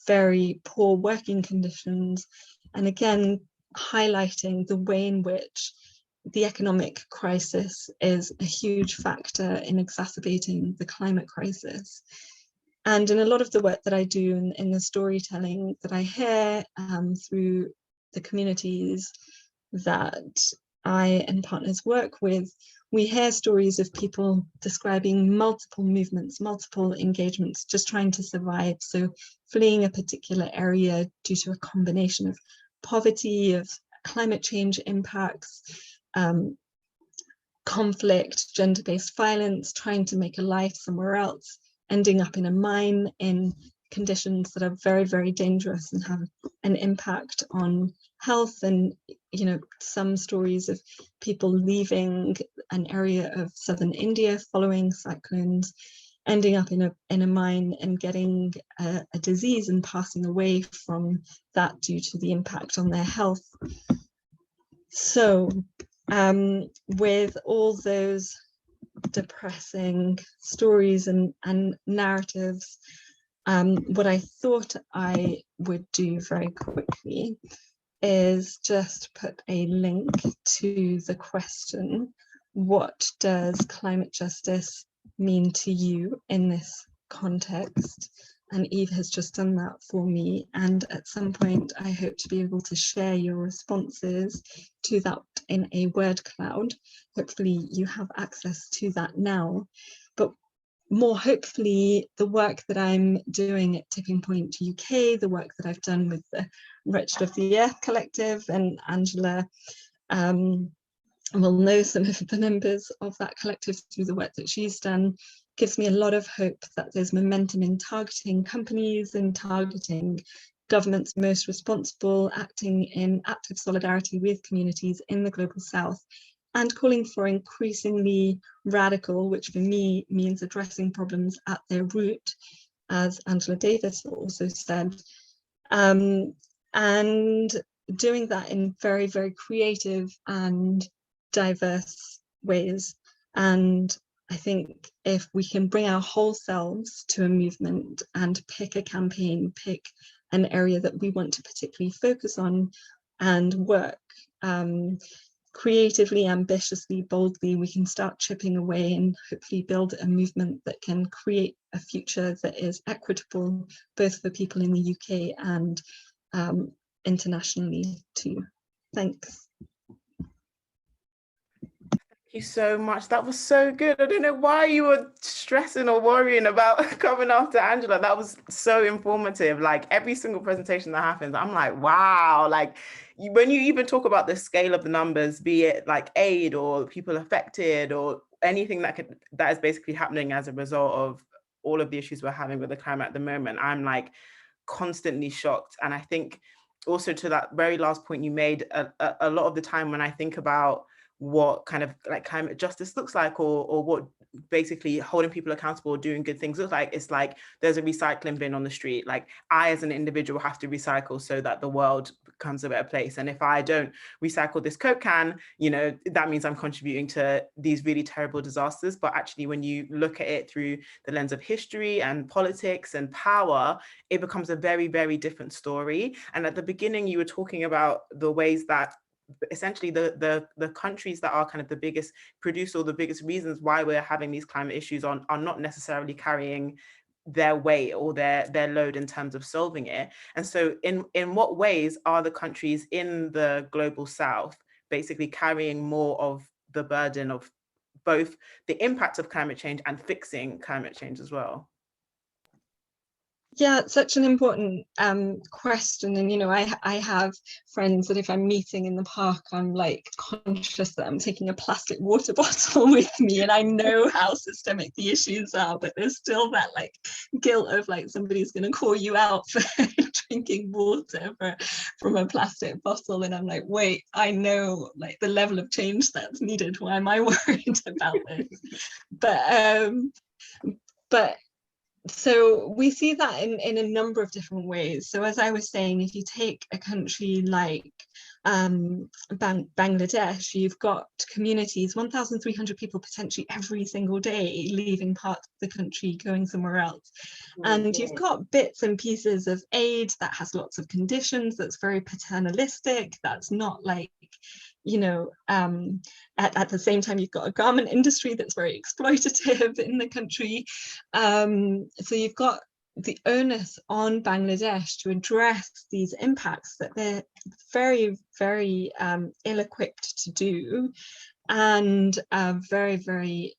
very poor working conditions. And again, highlighting the way in which the economic crisis is a huge factor in exacerbating the climate crisis. And in a lot of the work that I do in the storytelling that I hear through the communities that I and partners work with, we hear stories of people describing multiple movements, multiple engagements, just trying to survive. So fleeing a particular area due to a combination of poverty, of climate change impacts, conflict, gender-based violence, trying to make a life somewhere else, ending up in a mine in conditions that are very, very dangerous and have an impact on health. And, you know, some stories of people leaving an area of southern India following cyclones, ending up in a mine and getting a disease and passing away from that due to the impact on their health. So with all those depressing stories and narratives, what I thought I would do very quickly is just put a link to the question, what does climate justice mean to you in this context? And Eve has just done that for me. And at some point, I hope to be able to share your responses to that in a word cloud. Hopefully you have access to that now. But more hopefully, the work that I'm doing at Tipping Point UK, the work that I've done with the Wretched of the Earth Collective, and Angela will know some of the members of that collective through the work that she's done, gives me a lot of hope that there's momentum in targeting companies and targeting governments most responsible, acting in active solidarity with communities in the Global South, and calling for increasingly radical, which for me means addressing problems at their root, as Angela Davis also said, and doing that in very, very creative and diverse ways. And I think if we can bring our whole selves to a movement and pick a campaign, pick an area that we want to particularly focus on and work creatively, ambitiously, boldly, we can start chipping away and hopefully build a movement that can create a future that is equitable, both for people in the UK and internationally too. Thanks. Thank you so much. That was so good. I don't know why you were stressing or worrying about coming after Angela. That was so informative. Like every single presentation that happens, I'm like, wow. Like when you even talk about the scale of the numbers, be it like aid or people affected or anything that is basically happening as a result of all of the issues we're having with the climate at the moment, I'm like constantly shocked. And I think also to that very last point you made, a lot of the time when I think about what kind of like climate justice looks like, or what basically holding people accountable or doing good things looks like, it's like there's a recycling bin on the street. Like I as an individual have to recycle so that the world becomes a better place. And if I don't recycle this Coke can, you know, that means I'm contributing to these really terrible disasters. But actually, when you look at it through the lens of history and politics and power, it becomes a very, very different story. And at the beginning, you were talking about the ways that essentially the countries that are kind of the biggest producer or the biggest reasons why we're having these climate issues are not necessarily carrying their weight or their load in terms of solving it. And so in what ways are the countries in the Global South basically carrying more of the burden of both the impact of climate change and fixing climate change as well? Yeah, it's such an important question. And, you know, I have friends that if I'm meeting in the park, I'm like conscious that I'm taking a plastic water bottle with me, and I know how systemic the issues are, but there's still that like guilt of like somebody's going to call you out for drinking water from a plastic bottle, and I'm like, wait, I know like the level of change that's needed. Why am I worried about this? But so we see that in a number of different ways. So as I was saying, if you take a country like Bangladesh, you've got communities, 1,300 people potentially every single day leaving part of the country, going somewhere else. And you've got bits and pieces of aid that has lots of conditions, that's very paternalistic, that's not like, you know, at the same time, you've got a garment industry that's very exploitative in the country. So you've got the onus on Bangladesh to address these impacts that they're very, very ill-equipped to do, and very, very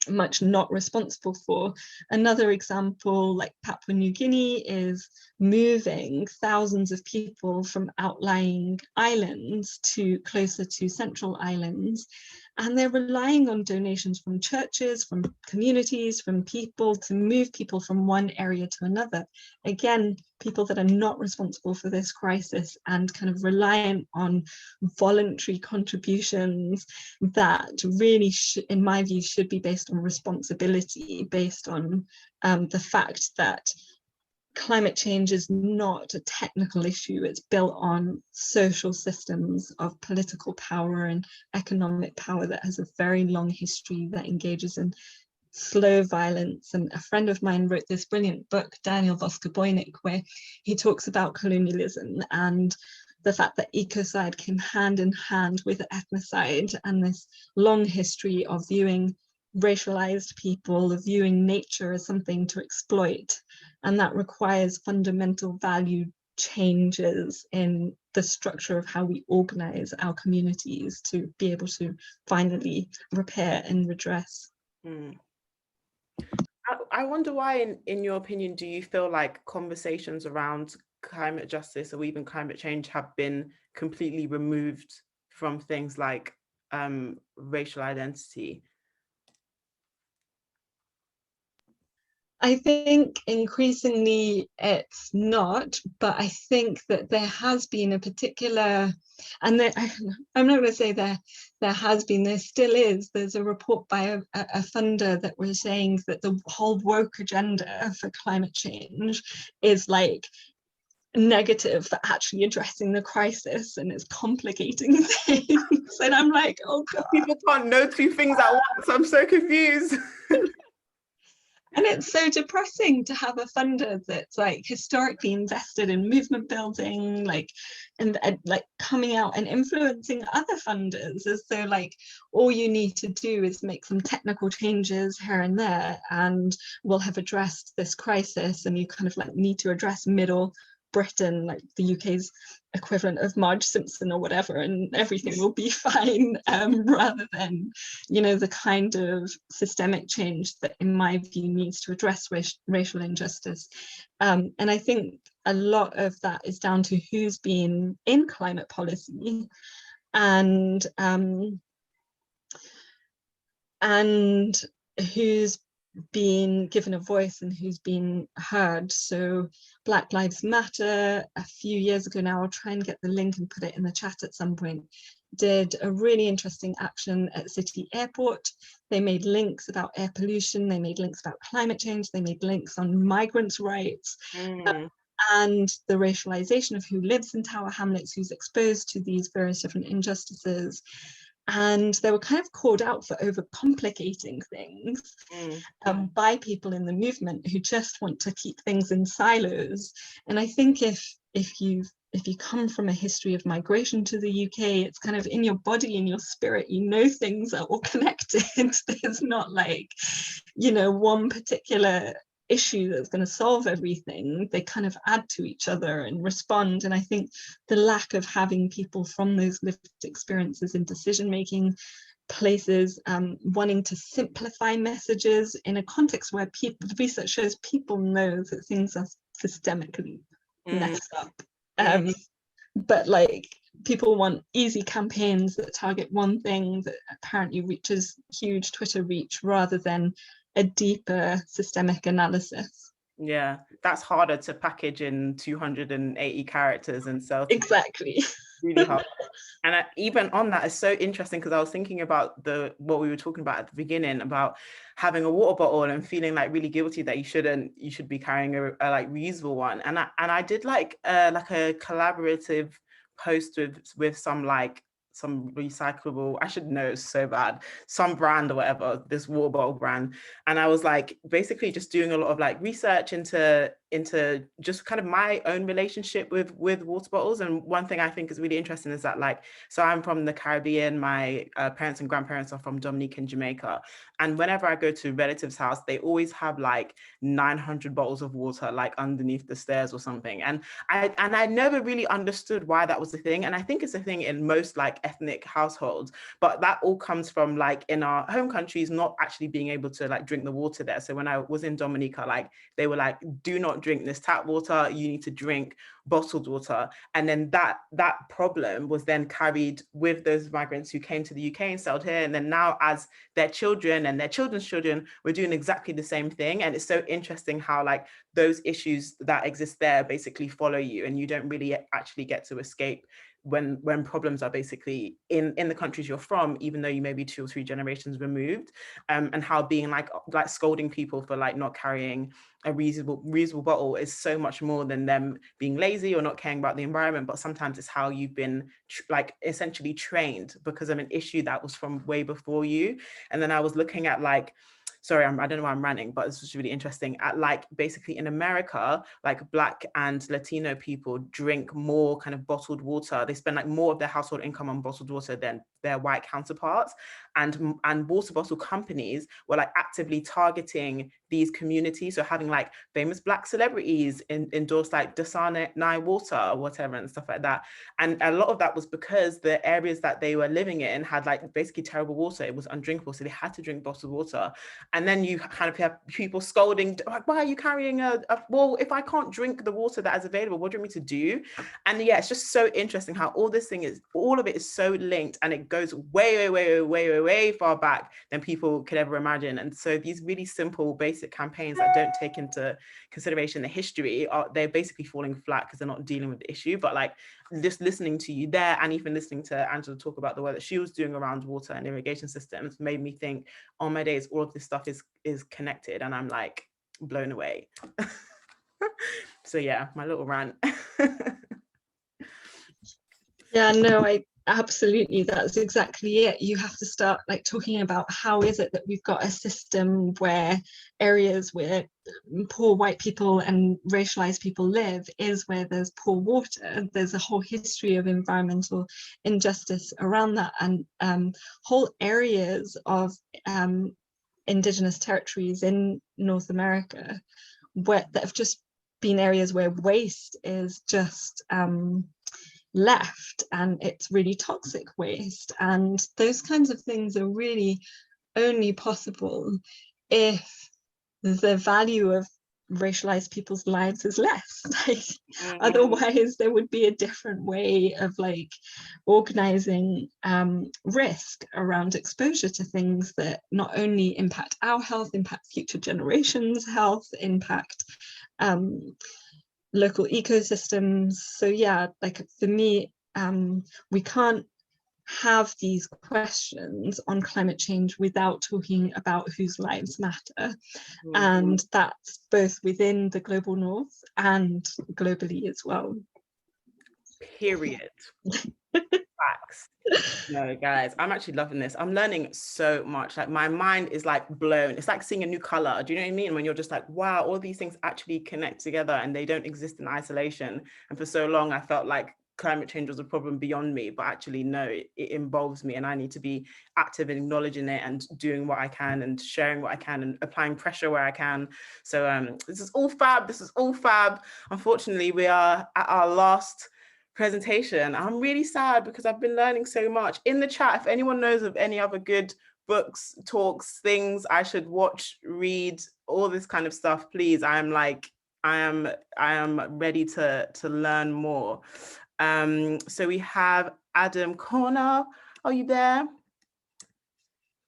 much not responsible for. Another example, like Papua New Guinea, is moving thousands of people from outlying islands to closer to central islands, and they're relying on donations from churches, from communities, from people to move people from one area to another. Again, people that are not responsible for this crisis and kind of reliant on voluntary contributions that really, in my view, should be based on responsibility, based on the fact that climate change is not a technical issue. It's built on social systems of political power and economic power that has a very long history, that engages in slow violence. And a friend of mine wrote this brilliant book, Daniel Voska-Boynik, where he talks about colonialism and the fact that ecocide came hand in hand with ethnocide, and this long history of viewing racialized people, of viewing nature as something to exploit. And that requires fundamental value changes in the structure of how we organize our communities to be able to finally repair and redress. I wonder why, in your opinion, do you feel like conversations around climate justice or even climate change have been completely removed from things like racial identity? I think increasingly it's not, but I think that there has been a particular, and I'm not going to say there has been, there still is. There's a report by a funder that was saying that the whole woke agenda for climate change is like negative for actually addressing the crisis, and it's complicating things. And I'm like, oh God. People can't know two things at once. I'm so confused. And it's so depressing to have a funder that's like historically invested in movement building, like, and like coming out and influencing other funders as though like all you need to do is make some technical changes here and there and we'll have addressed this crisis, and you kind of like need to address middle Britain, like the UK's equivalent of Marge Simpson or whatever, and everything will be fine, rather than, you know, the kind of systemic change that in my view needs to address racial injustice. And I think a lot of that is down to who's been in climate policy and who's been given a voice and who's been heard. So Black Lives Matter, a few years ago now, I'll try and get the link and put it in the chat at some point, did a really interesting action at City Airport. They made links about air pollution, they made links about climate change, they made links on migrants' rights, and the racialization of who lives in Tower Hamlets, who's exposed to these various different injustices. And they were kind of called out for overcomplicating things by people in the movement who just want to keep things in silos. And I think if you come from a history of migration to the UK, it's kind of in your body, in your spirit, you know things are all connected. There's not like, you know, one particular issue that's going to solve everything. They kind of add to each other and respond. And I think the lack of having people from those lived experiences in decision-making places, wanting to simplify messages in a context where people, the research shows people know that things are systemically messed up. But like people want easy campaigns that target one thing that apparently reaches huge Twitter reach rather than a deeper systemic analysis. Yeah, that's harder to package in 280 characters and sell. Exactly. Really hard. And even on that, it's so interesting because I was thinking about what we were talking about at the beginning about having a water bottle and feeling like really guilty that you should be carrying a like reusable one. And I did like a collaborative post with some recyclable, I should know, it's so bad, some brand or whatever, this water bottle brand. And I was like basically just doing a lot of like research into just kind of my own relationship with water bottles. And one thing I think is really interesting is that, like, so I'm from the Caribbean, my parents and grandparents are from Dominique and Jamaica, and whenever I go to relatives' house, they always have like 900 bottles of water like underneath the stairs or something. And I never really understood why that was a thing, and I think it's a thing in most like ethnic households, but that all comes from like in our home countries not actually being able to like drink the water there. So when I was in Dominica, like they were like, do not drink this tap water, you need to drink bottled water. And then that problem was then carried with those migrants who came to the UK and settled here, and then now as their children and their children's children, we're doing exactly the same thing. And it's so interesting how like those issues that exist there basically follow you, and you don't really actually get to escape when problems are basically in the countries you're from, even though you may be 2 or 3 generations removed. And how being like scolding people for like not carrying a reusable bottle is so much more than them being lazy or not caring about the environment, but sometimes it's how you've been like essentially trained because of an issue that was from way before you. And then I was looking at like, sorry, I don't know why I'm ranting, but this was really interesting. At like basically in America, like Black and Latino people drink more kind of bottled water. They spend like more of their household income on bottled water than their white counterparts. And water bottle companies were like actively targeting these communities. So having like famous Black celebrities endorse like Dasani water or whatever and stuff like that. And a lot of that was because the areas that they were living in had like basically terrible water. It was undrinkable. So they had to drink bottled water. And then you kind of have people scolding, like, why are you carrying well, if I can't drink the water that is available, what do you want me to do? And yeah, it's just so interesting how all of it is so linked, and it goes way far back than people could ever imagine. And so these really simple, basic campaigns that don't take into consideration the history, they're basically falling flat because they're not dealing with the issue. But like just listening to you there, and even listening to Angela talk about the work that she was doing around water and irrigation systems, made me think, oh my days, all of this stuff is connected, and I'm like blown away. So yeah, my little rant. Yeah, no, I absolutely, that's exactly it. You have to start like talking about how is it that we've got a system where areas where poor white people and racialized people live is where there's poor water. There's a whole history of environmental injustice around that, and whole areas of indigenous territories in North America that have just been areas where waste is just left, and it's really toxic waste. And those kinds of things are really only possible if the value of racialized people's lives is less. Like, otherwise there would be a different way of like organizing risk around exposure to things that not only impact our health, impact future generations' health, impact local ecosystems. So yeah, like for me, we can't have these questions on climate change without talking about whose lives matter. And that's both within the global north and globally as well. Period. Facts. No, guys, I'm actually loving this. I'm learning so much. Like my mind is like blown. It's like seeing a new color. Do you know what I mean? When you're just like, wow, all these things actually connect together and they don't exist in isolation. And for so long, I felt like climate change was a problem beyond me, but actually no, it involves me, and I need to be active in acknowledging it and doing what I can and sharing what I can and applying pressure where I can. So this is all fab. This is all fab. Unfortunately, we are at our last presentation. I'm really sad because I've been learning so much. In the chat, if anyone knows of any other good books, talks, things I should watch, read, all this kind of stuff, please. I am ready to learn more. So we have Adam Corner. Are you there?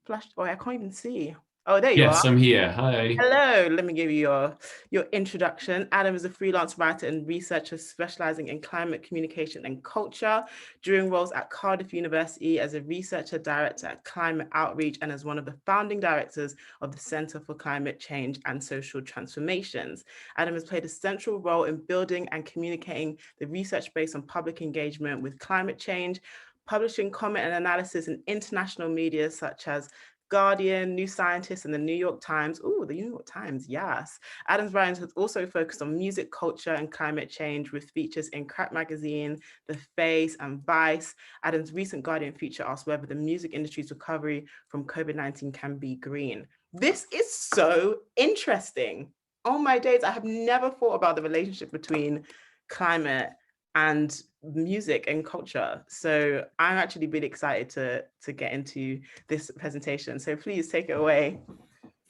Flash. Oh, I can't even see. Oh, there you Yes, are. I'm here. Hi. Hello, let me give you your introduction. Adam is a freelance writer and researcher specializing in climate communication and culture, during roles at Cardiff University as a researcher director at Climate Outreach and as one of the founding directors of the Centre for Climate Change and Social Transformations. Adam has played a central role in building and communicating the research based on public engagement with climate change, publishing comment and analysis in international media such as Guardian, New Scientist, and the New York Times. Oh, the New York Times, yes. Adam's writings has also focused on music, culture, and climate change with features in Crack Magazine, The Face, and Vice. Adam's recent Guardian feature asked whether the music industry's recovery from COVID-19 can be green. This is so interesting. Oh my days, I have never thought about the relationship between climate and music and culture. So I'm actually really excited to get into this presentation. So please take it away.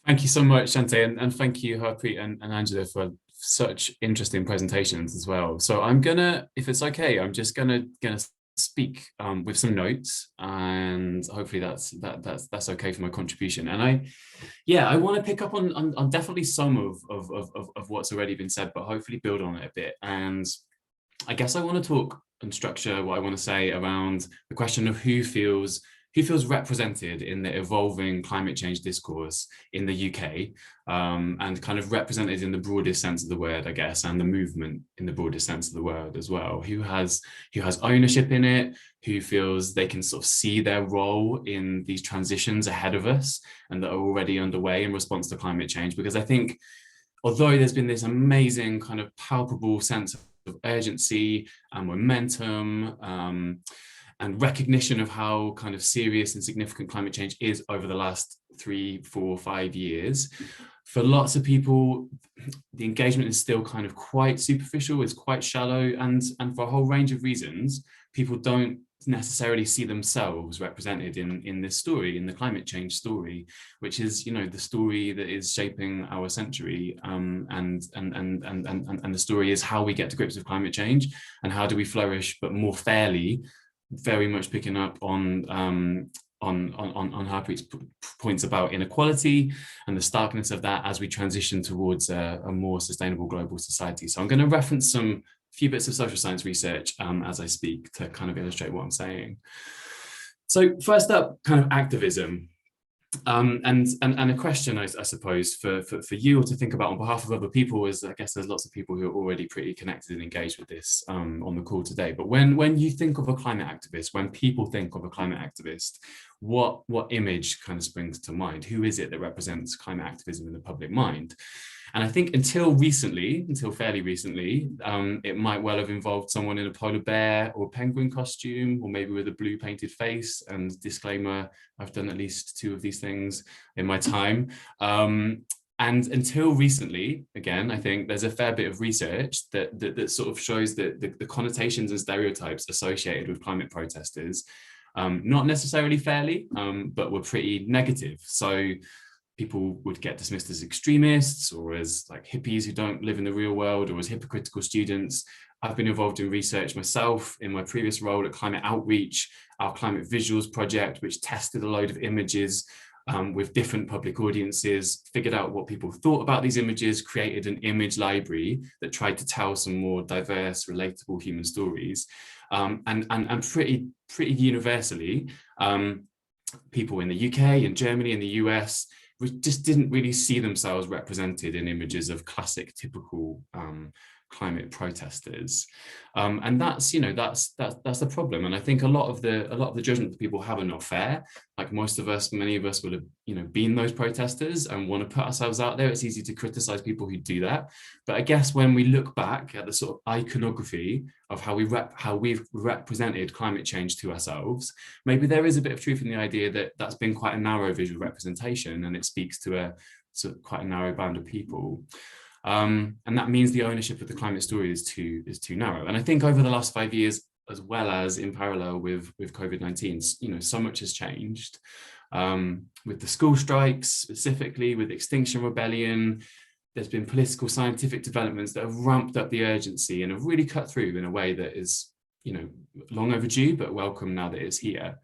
Thank you so much, Shante, and thank you, Harpreet and Angela, for such interesting presentations as well. So I'm gonna, if it's okay, I'm just gonna speak with some notes, and hopefully that's okay for my contribution. And I want to pick up on definitely some of what's already been said, but hopefully build on it a bit. And I guess I want to talk and structure what I want to say around the question of who feels represented in the evolving climate change discourse in the UK, and kind of represented in the broadest sense of the word, I guess, and the movement in the broadest sense of the word as well. Who has ownership in it, who feels they can sort of see their role in these transitions ahead of us and that are already underway in response to climate change. Because I think, although there's been this amazing kind of palpable sense of urgency and momentum, and recognition of how kind of serious and significant climate change is over the last 3, 4, 5 years. For lots of people, the engagement is still kind of quite superficial, it's quite shallow, and for a whole range of reasons, people don't necessarily see themselves represented in this story, in the climate change story, which is, you know, the story that is shaping our century, and the story is how we get to grips with climate change and how do we flourish, but more fairly, very much picking up on Harpreet's points about inequality and the starkness of that as we transition towards a more sustainable global society. So I'm going to reference some few bits of social science research as I speak to kind of illustrate what I'm saying. So first up, kind of activism. And a question, I suppose, for you or to think about on behalf of other people is, I guess there's lots of people who are already pretty connected and engaged with this on the call today. But when you think of a climate activist, when people think of a climate activist, what image kind of springs to mind? Who is it that represents climate activism in the public mind? And I think until fairly recently, it might well have involved someone in a polar bear or penguin costume, or maybe with a blue painted face. And disclaimer, I've done at least 2 of these things in my time. And until recently, again, I think there's a fair bit of research that sort of shows that the connotations and stereotypes associated with climate protesters, not necessarily fairly, but were pretty negative. So people would get dismissed as extremists or as like hippies who don't live in the real world, or as hypocritical students. I've been involved in research myself in my previous role at Climate Outreach, our Climate Visuals project, which tested a load of images with different public audiences, figured out what people thought about these images, created an image library that tried to tell some more diverse, relatable human stories. And pretty universally, people in the UK and Germany and the US just didn't really see themselves represented in images of classic, typical climate protesters, and that's, you know, that's the problem. And I think a lot of the judgment that people have are not fair. Like many of us will have, you know, been those protesters and want to put ourselves out there. It's easy to criticize people who do that, but I guess when we look back at the sort of iconography of how we've represented climate change to ourselves, maybe there is a bit of truth in the idea that that's been quite a narrow visual representation, and it speaks to a sort of quite a narrow band of people. And that means the ownership of the climate story is too narrow. And I think over the last 5 years, as well as in parallel with COVID-19, you know, so much has changed, with the school strikes, specifically with Extinction Rebellion. There's been political scientific developments that have ramped up the urgency and have really cut through in a way that is, you know, long overdue, but welcome now that it's here.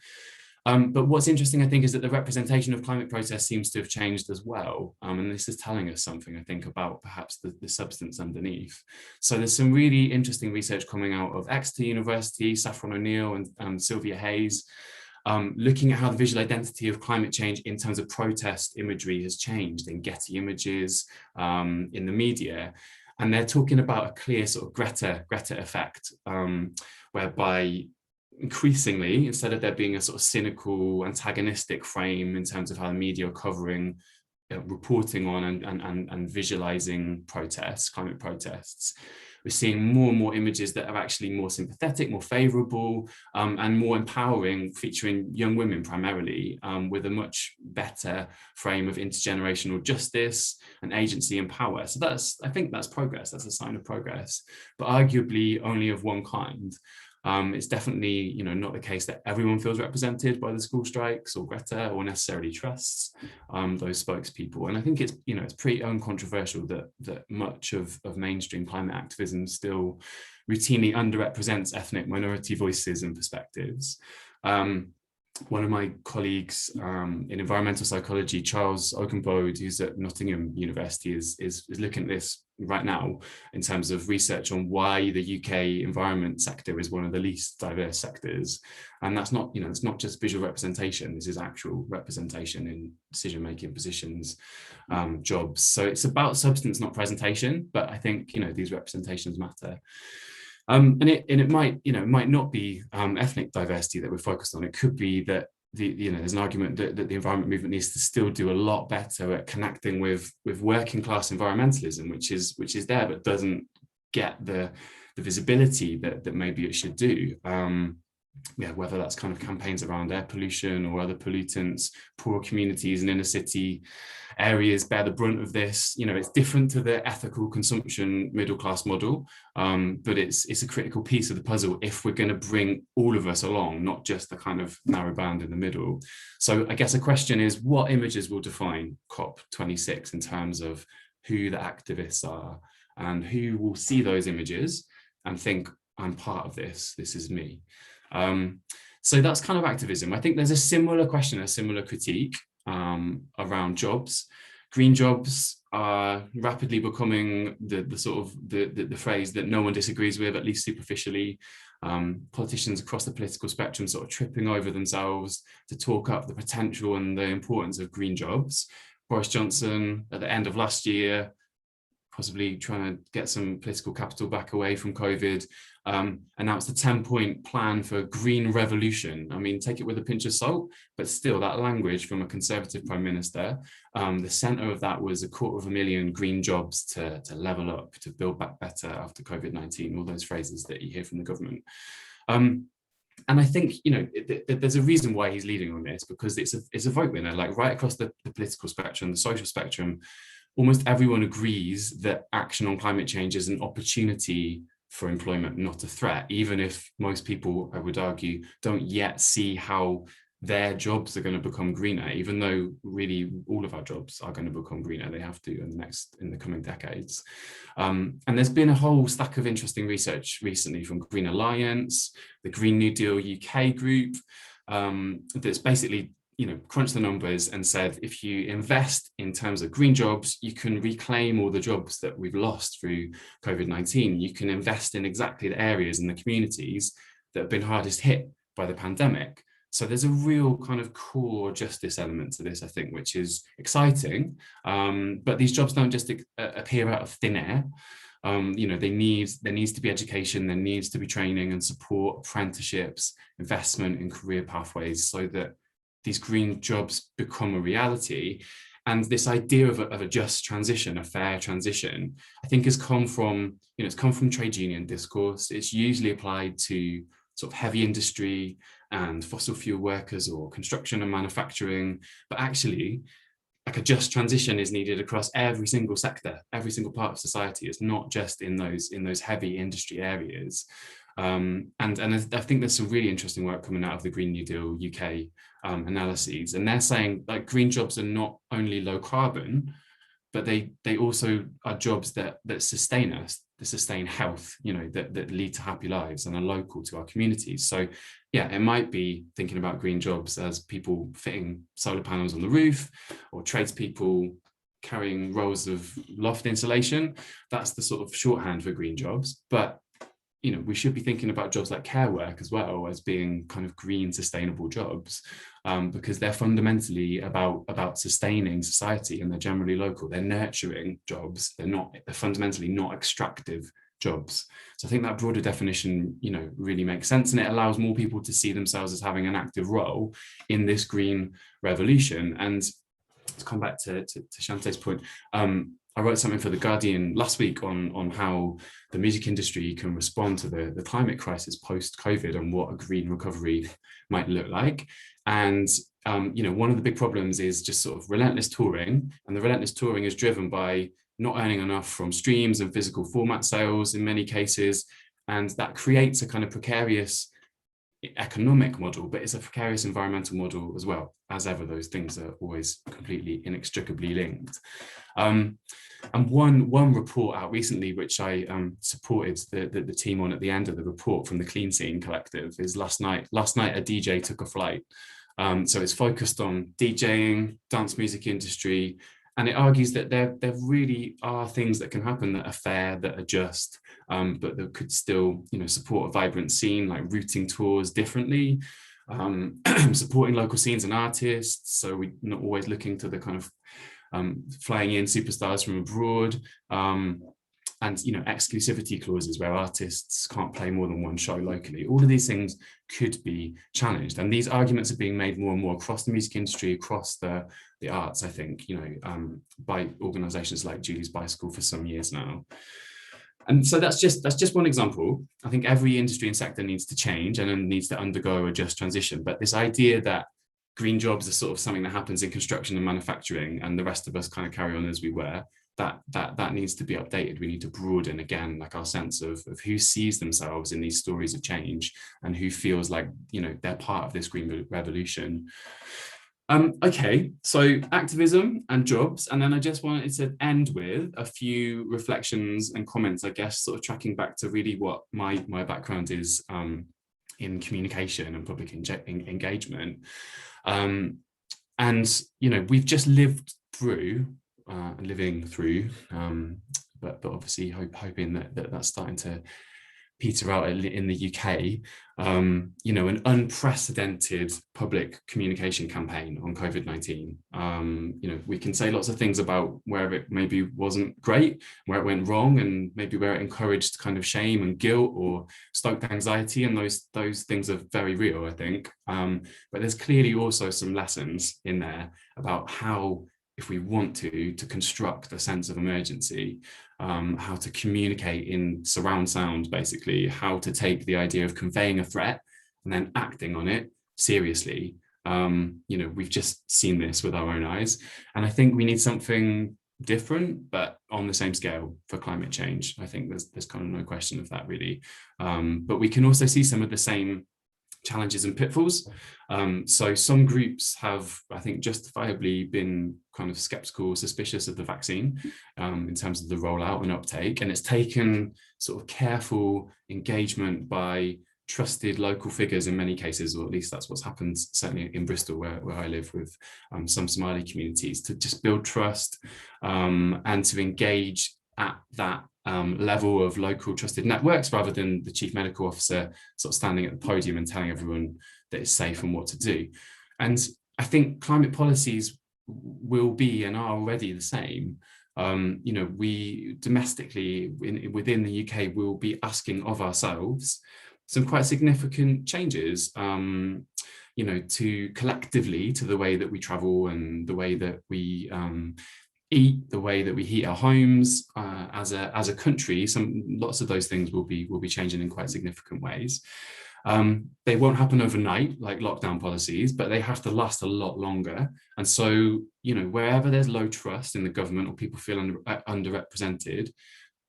But what's interesting, I think, is that the representation of climate protests seems to have changed as well. And this is telling us something, I think, about perhaps the substance underneath. So there's some really interesting research coming out of Exeter University, Saffron O'Neill and Sylvia Hayes, looking at how the visual identity of climate change in terms of protest imagery has changed in Getty Images, in the media. And they're talking about a clear sort of Greta effect, whereby increasingly, instead of there being a sort of cynical, antagonistic frame in terms of how the media are covering, reporting on and visualizing protests, climate protests, we're seeing more and more images that are actually more sympathetic, more favorable, and more empowering, featuring young women primarily, with a much better frame of intergenerational justice and agency and power. So I think that's progress, that's a sign of progress, but arguably only of one kind. It's definitely, not the case that everyone feels represented by the school strikes or Greta or necessarily trusts those spokespeople. And I think it's, it's pretty uncontroversial that much of mainstream climate activism still routinely underrepresents ethnic minority voices and perspectives. One of my colleagues in environmental psychology, Charles Oakenbode, who's at Nottingham University, is looking at this right now in terms of research on why the UK environment sector is one of the least diverse sectors. And that's not, it's not just visual representation, this is actual representation in decision-making positions, jobs. So it's about substance, not presentation, but I think, these representations matter. And it might, might not be ethnic diversity that we're focused on. It could be that there's an argument that the environment movement needs to still do a lot better at connecting with working class environmentalism, which is there but doesn't get the visibility that maybe it should do. Whether that's kind of campaigns around air pollution or other pollutants, poor communities and inner city areas bear the brunt of this. It's different to the ethical consumption middle class model, but it's a critical piece of the puzzle if we're going to bring all of us along, not just the kind of narrow band in the middle. So I guess a question is, what images will define COP26 in terms of who the activists are and who will see those images and think, I'm part of this, this is me. So that's kind of activism. I think there's a similar question, a similar critique around jobs. Green jobs are rapidly becoming the sort of the phrase that no one disagrees with, at least superficially. Politicians across the political spectrum sort of tripping over themselves to talk up the potential and the importance of green jobs. Boris Johnson at the end of last year, possibly trying to get some political capital back away from COVID, announced a 10-point plan for a green revolution. I mean, take it with a pinch of salt, but still that language from a Conservative Prime Minister. The centre of that was 250,000 green jobs to level up, to build back better after COVID-19, all those phrases that you hear from the government. And I think, there's a reason why he's leading on this, because it's a vote winner, like right across the political spectrum, the social spectrum. Almost everyone agrees that action on climate change is an opportunity for employment, not a threat, even if most people, I would argue, don't yet see how their jobs are going to become greener, even though really all of our jobs are going to become greener. They have to in the coming decades. And there's been a whole stack of interesting research recently from Green Alliance, the Green New Deal UK group, that's basically crunched the numbers and said, if you invest in terms of green jobs, you can reclaim all the jobs that we've lost through COVID-19. You can invest in exactly the areas and the communities that have been hardest hit by the pandemic. So there's a real kind of core justice element to this, I think, which is exciting. But these jobs don't just appear out of thin air. There needs to be education, there needs to be training and support, apprenticeships, investment in career pathways, so that these green jobs become a reality. And this idea of a just transition, a fair transition, I think has come from, it's come from trade union discourse. It's usually applied to sort of heavy industry and fossil fuel workers or construction and manufacturing, but actually, like a just transition is needed across every single sector, every single part of society. It's not just in those heavy industry areas. And I think there's some really interesting work coming out of the Green New Deal UK analyses, and they're saying like green jobs are not only low carbon, but they also are jobs that sustain us, that sustain health, you know, that lead to happy lives and are local to our communities. So yeah, it might be thinking about green jobs as people fitting solar panels on the roof, or tradespeople carrying rolls of loft insulation. That's the sort of shorthand for green jobs. But you know, we should be thinking about jobs like care work as well as being kind of green, sustainable jobs, because they're fundamentally about sustaining society, and they're generally local. They're nurturing jobs. They're fundamentally not extractive jobs. So I think that broader definition, you know, really makes sense, and it allows more people to see themselves as having an active role in this green revolution. And to come back to Shantae's point, I wrote something for The Guardian last week on how the music industry can respond to the climate crisis post-COVID and what a green recovery might look like. And you know, one of the big problems is just sort of relentless touring, and the relentless touring is driven by not earning enough from streams and physical format sales in many cases, and that creates a kind of precarious economic model, but it's a precarious environmental model as well. As ever, those things are always completely inextricably linked. And one report out recently, which I supported the team on at the end of the report from the Clean Scene Collective, is last night a DJ took a flight. So it's focused on DJing, dance music industry, and it argues that there really are things that can happen that are fair, that are just, but that could still, you know, support a vibrant scene, like routing tours differently, supporting local scenes and artists. So we're not always looking to the kind of flying in superstars from abroad, and you know, exclusivity clauses where artists can't play more than one show locally. All of these things could be challenged, and these arguments are being made more and more across the music industry, across the arts, I think, you know, by organizations like Julie's Bicycle for some years now. And so that's just one example. I think every industry and sector needs to change and needs to undergo a just transition, but this idea that green jobs are sort of something that happens in construction and manufacturing, and the rest of us kind of carry on as we were, that needs to be updated. We need to broaden again, like, our sense of who sees themselves in these stories of change and who feels like, you know, they're part of this green revolution. Okay, so activism and jobs, and then I just wanted to end with a few reflections and comments, I guess, sort of tracking back to really what my background is in communication and public engagement. And, you know, we've just living through, but obviously hoping that that's starting to peter out in the UK, you know, an unprecedented public communication campaign on COVID-19. You know, we can say lots of things about where it maybe wasn't great, where it went wrong, and maybe where it encouraged kind of shame and guilt or stoked anxiety, and those things are very real, I think. But there's clearly also some lessons in there about how, if we want to construct a sense of emergency, how to communicate in surround sound, basically, how to take the idea of conveying a threat and then acting on it seriously. You know, we've just seen this with our own eyes, and I think we need something different, but on the same scale for climate change. I think there's kind of no question of that, really. But we can also see some of the same challenges and pitfalls. So some groups have, I think, justifiably been kind of skeptical, suspicious of the vaccine in terms of the rollout and uptake. And it's taken sort of careful engagement by trusted local figures in many cases, or at least that's what's happened certainly in Bristol, where I live, with some Somali communities, to just build trust and to engage at that level of local trusted networks, rather than the chief medical officer sort of standing at the podium and telling everyone that it's safe and what to do. And I think climate policies will be and are already the same. You know, we domestically within the UK will be asking of ourselves some quite significant changes, you know, to collectively to the way that we travel and the way that we eat, the way that we heat our homes as a country. Lots of those things will be changing in quite significant ways. They won't happen overnight like lockdown policies, but they have to last a lot longer. And so, you know, wherever there's low trust in the government or people feel underrepresented,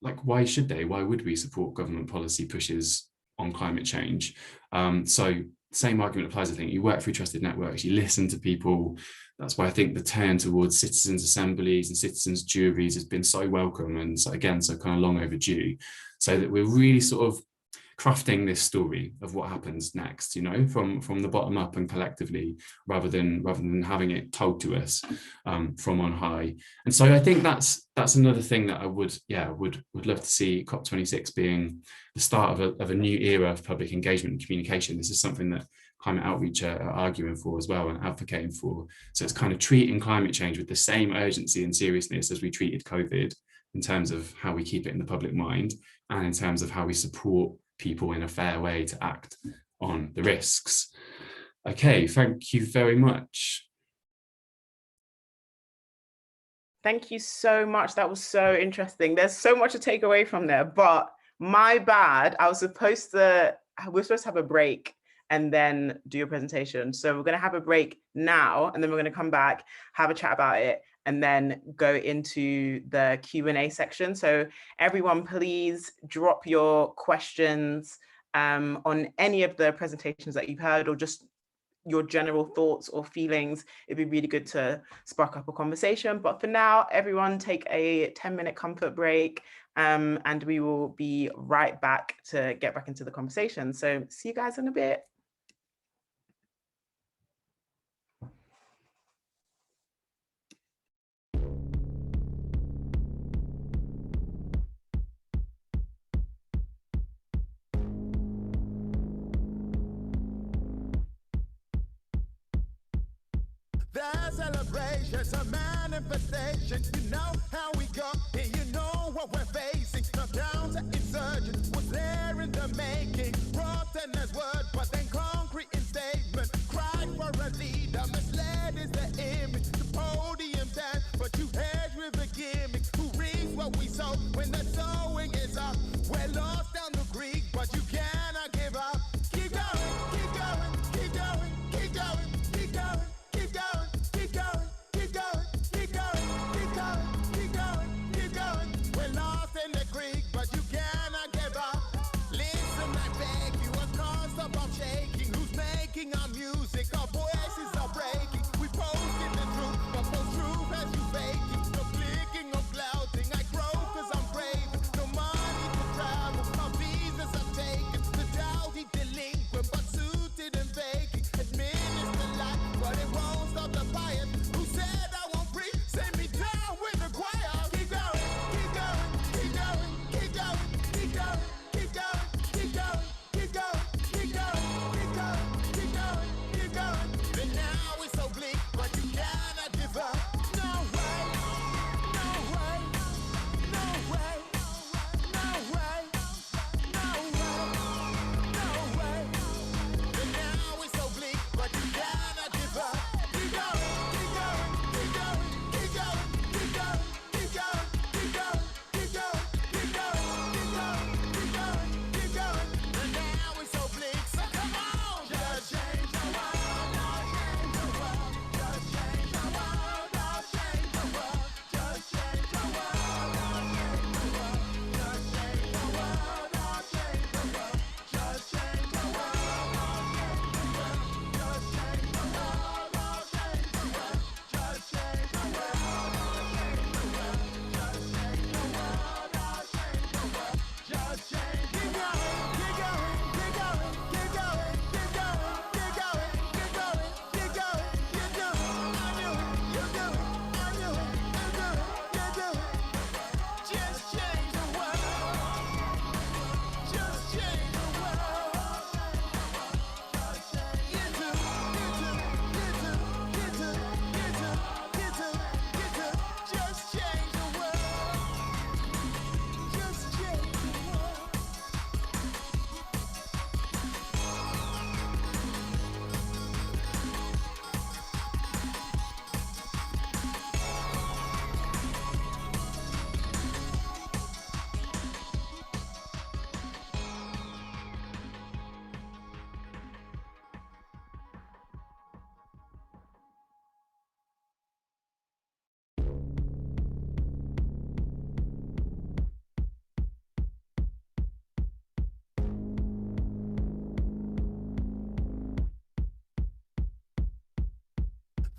like, why should they? Why would we support government policy pushes on climate change? So same argument applies, I think. You work through trusted networks, you listen to people. That's why I think the turn towards citizens' assemblies and citizens' juries has been so welcome, and so again, so kind of long overdue, so that we're really sort of crafting this story of what happens next, you know, from the bottom up and collectively, rather than having it told to us from on high. And so I think that's another thing that I would love to see COP26 being the start of a new era of public engagement and communication. This is something that Climate Outreach are arguing for as well and advocating for. So it's kind of treating climate change with the same urgency and seriousness as we treated COVID, in terms of how we keep it in the public mind and in terms of how we support people in a fair way to act on the risks. Okay, thank you very much. Thank you so much. That was so interesting. There's so much to take away from there, but my bad. We're supposed to have a break and then do your presentation. So we're going to have a break now, and then we're going to come back, have a chat about it, and then go into the Q&A section. So everyone, please drop your questions on any of the presentations that you've heard, or just your general thoughts or feelings. It'd be really good to spark up a conversation. But for now, everyone take a 10-minute comfort break, and we will be right back to get back into the conversation. So see you guys in a bit. Their celebration's a manifestation. You know how we go, and you know what we're facing. The counter-insurgent was there in the making. Rotten as word, but then concrete in statement. Cry for a leader, misled is the image. The podium dance, but you hedge with a gimmick. Who reaps what we sow when the sowing is up? We're lost down the creek, but you cannot give up. Keep going, keep going, keep going, keep going, keep going. Keep going, keep going, keep going, keep going, keep going, keep going, keep going. We're lost in the creek, but you cannot give up. Listen, I beg you, a cause of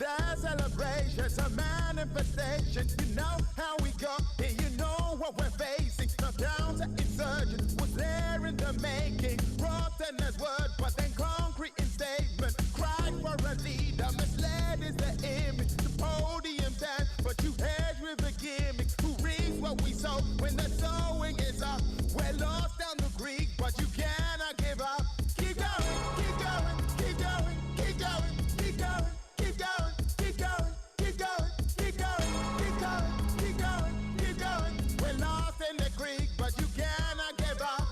The celebration's a manifestation. You know how we go, and you know what we're facing. The counter insurgent was there in the making. Rotten as word, but then concrete in statement. Cry for a leader, misled is the image. The podium dance, but you hedge with a gimmick. Who reads what we sow when the sowing is up? We're lost down the creek, but you cannot give up. Keep going, keep going, keep going, keep going, keep going. Keep going, keep going, keep going, keep going, keep going, keep going, keep going. We're lost in the creek, but you cannot give up.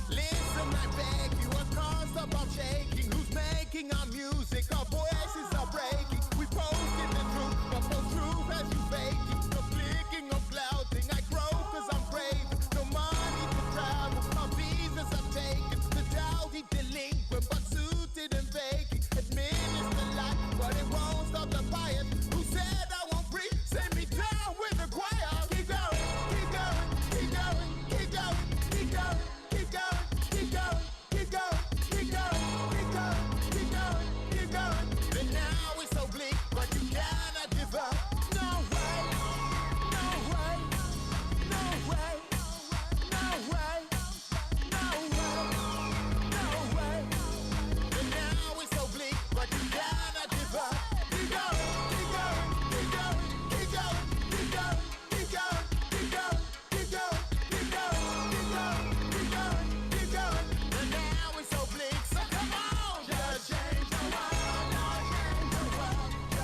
Listen, I beg you, I can't stop, I'm shaking. Who's making our music? Our voices are breaking. We posted the truth, but post truth as you faking. No clicking, no clouting. I grow cause I'm craving. No money to travel, my visas are taken. The dowdy delinquent, but suited and faking. Administer life, but it won't stop the fire. Who said I won't breathe? Send me down with the choir. Keep going, keep going, keep going, keep going, keep going, keep going, keep going, keep going, keep going, keep going, keep going, keep going. And now it's so bleak, but you cannot give up. No way, no way, no way, no way, no way, no way. And now it's so bleak, but you cannot give up. Keep going, keep going, keep going, keep going, keep going, keep going, keep going, keep going, keep going, keep going, keep going, keep going. And now it's so bleak, so come on, just change the world, just change the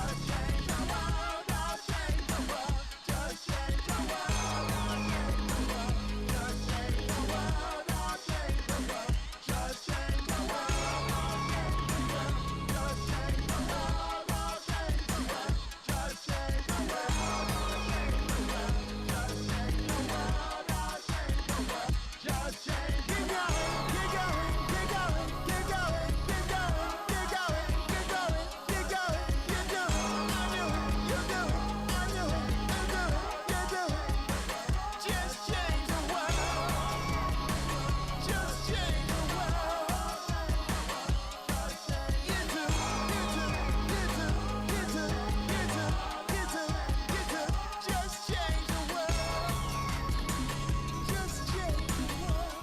world, just change the world, just change the world, just change the world, just change the world, just change the world, just change the world, just change the world, just change the world, just change the world, just change the world, just change the world, just change the world, just change the world, just change. Keep going, keep going, keep going, keep going, keep going, keep going, keep going, keep going, keep going. I knew it, you do it, I knew it, you do it, you do it. Just change the world, just change the world. You do, you do, you do, you do, you do, you do, you do. Just change the world, just change the world.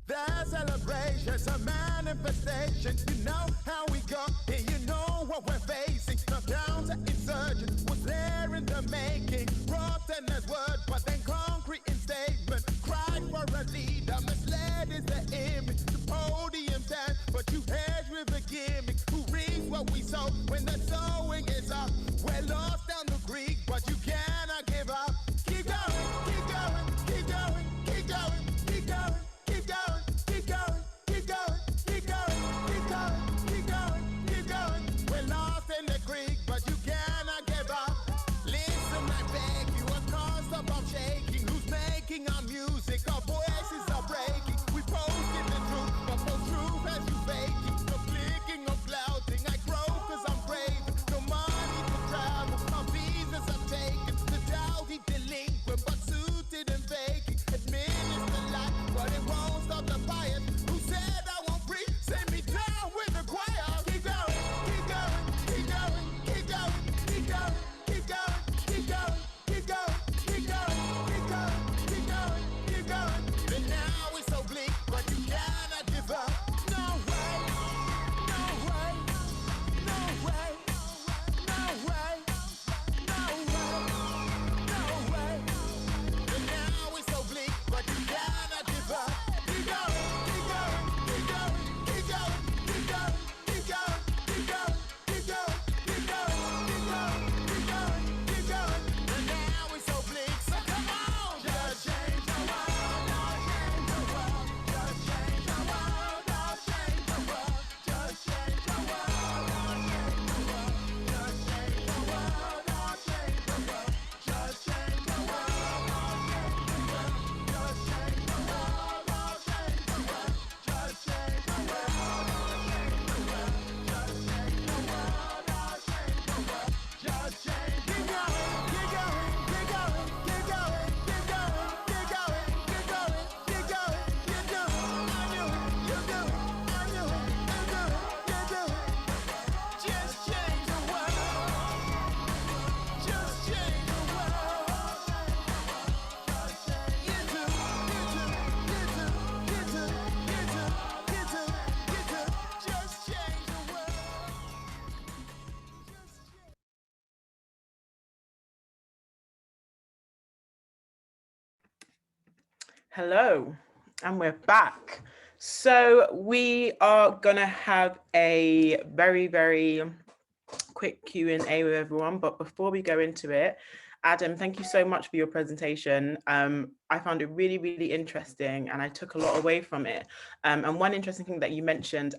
The celebration's a manifestation. You know how we go, and you know what we're facing. The counter insurgent was there in the making. Rotten as word, but then concrete in statement. Cry for a leader, misled is the image. The podium dance, but you hedge with a gimmick. Who reads what we sow when the sowing is up? We're lost down the creek, but you cannot give up. Keep going, keep going, keep going, keep going, keep going, keep going, keep going, keep going, keep going, keep going, keep going, keep going. We're lost in the creek, but you cannot give up. Listen, I beg you, I can't stop, I'm shaking. Who's making our music? Our voices are breaking. We posted the truth, but post truth as you faking. No clicking, no clouting. I grow cause I'm craving. No money to travel. Hello, and we're back. So we are gonna have a very, very quick Q&A with everyone, but before we go into it, Adam, thank you so much for your presentation. I found it really, really interesting, and I took a lot away from it. And one interesting thing that you mentioned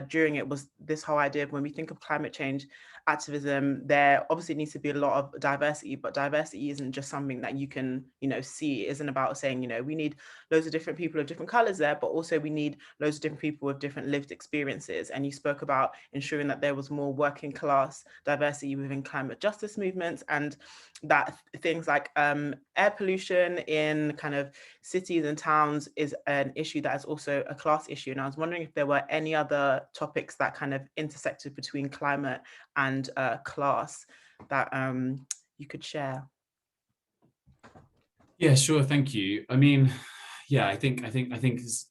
during it was this whole idea of when we think of climate change activism, there obviously needs to be a lot of diversity, but diversity isn't just something that you can, see. It isn't about saying, we need loads of different people of different colors there, but also we need loads of different people with different lived experiences. And you spoke about ensuring that there was more working class diversity within climate justice movements, and that things like air pollution in kind of cities and towns is an issue that is also a class issue. And I was wondering if there were any other topics that kind of intersected between climate and class that you could share. Yeah, sure. Thank you. I mean, yeah, I think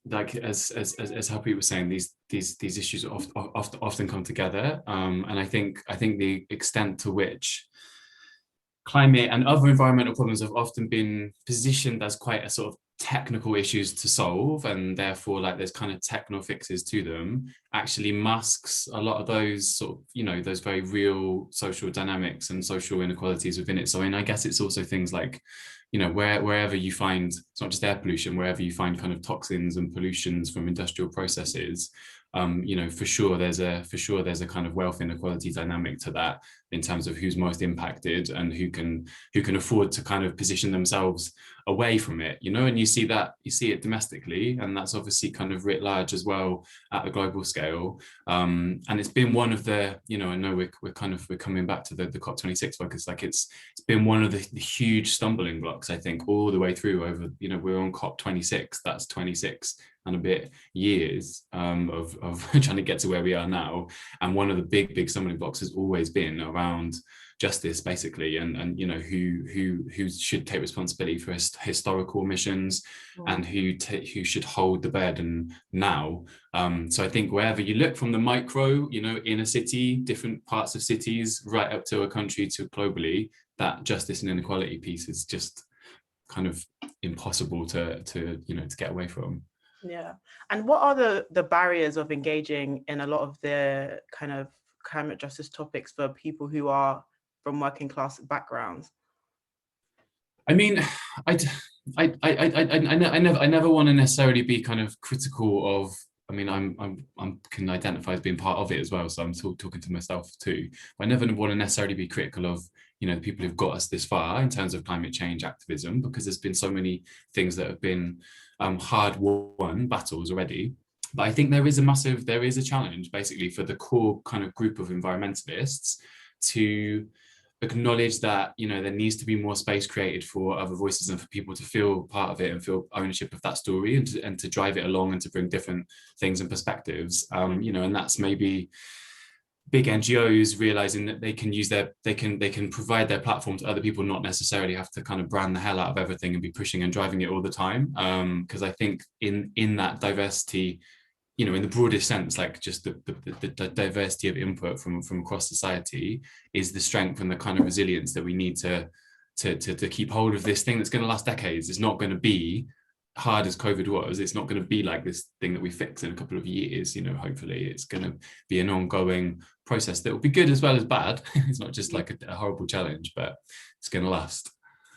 like as Happy was saying, these issues often come together, and I think the extent to which climate and other environmental problems have often been positioned as quite a sort of technical issues to solve, and therefore like there's kind of techno fixes to them, actually masks a lot of those sort of, those very real social dynamics and social inequalities within it. So I mean, I guess it's also things like, wherever you find, it's not just air pollution, wherever you find kind of toxins and pollutions from industrial processes, for sure there's a kind of wealth inequality dynamic to that, in terms of who's most impacted and who can afford to kind of position themselves away from it, and you see it domestically, and that's obviously kind of writ large as well at a global scale. And it's been one of the, I know we're coming back to the COP26 focus, like it's been one of the huge stumbling blocks, I think, all the way through over, we're on COP26, that's 26 and a bit years of trying to get to where we are now. And one of the big stumbling blocks has always been around justice, basically, and who should take responsibility for historical omissions, and who should hold the burden now. So I think wherever you look, from the micro, in a city, different parts of cities, right up to a country, to globally, that justice and inequality piece is just kind of impossible to get away from. Yeah. And what are the barriers of engaging in a lot of the kind of climate justice topics for people who are from working class backgrounds? I mean, I never want to necessarily be kind of critical of. I mean, I'm can identify as being part of it as well, so I'm talking to myself too. But I never want to necessarily be critical of the people who've got us this far in terms of climate change activism, because there's been so many things that have been hard-won battles already. But I think there is a challenge basically for the core kind of group of environmentalists to acknowledge that there needs to be more space created for other voices and for people to feel part of it and feel ownership of that story, and to drive it along and to bring different things and perspectives. And that's maybe big NGOs realizing that they can provide their platform to other people, not necessarily have to kind of brand the hell out of everything and be pushing and driving it all the time. Because I think in that diversity, in the broadest sense, like just the diversity of input from across society is the strength and the kind of resilience that we need to keep hold of this thing that's going to last decades. It's not going to be hard as COVID was. It's not going to be like this thing that we fix in a couple of years. Hopefully it's going to be an ongoing process that will be good as well as bad. It's not just like a horrible challenge, but it's going to last.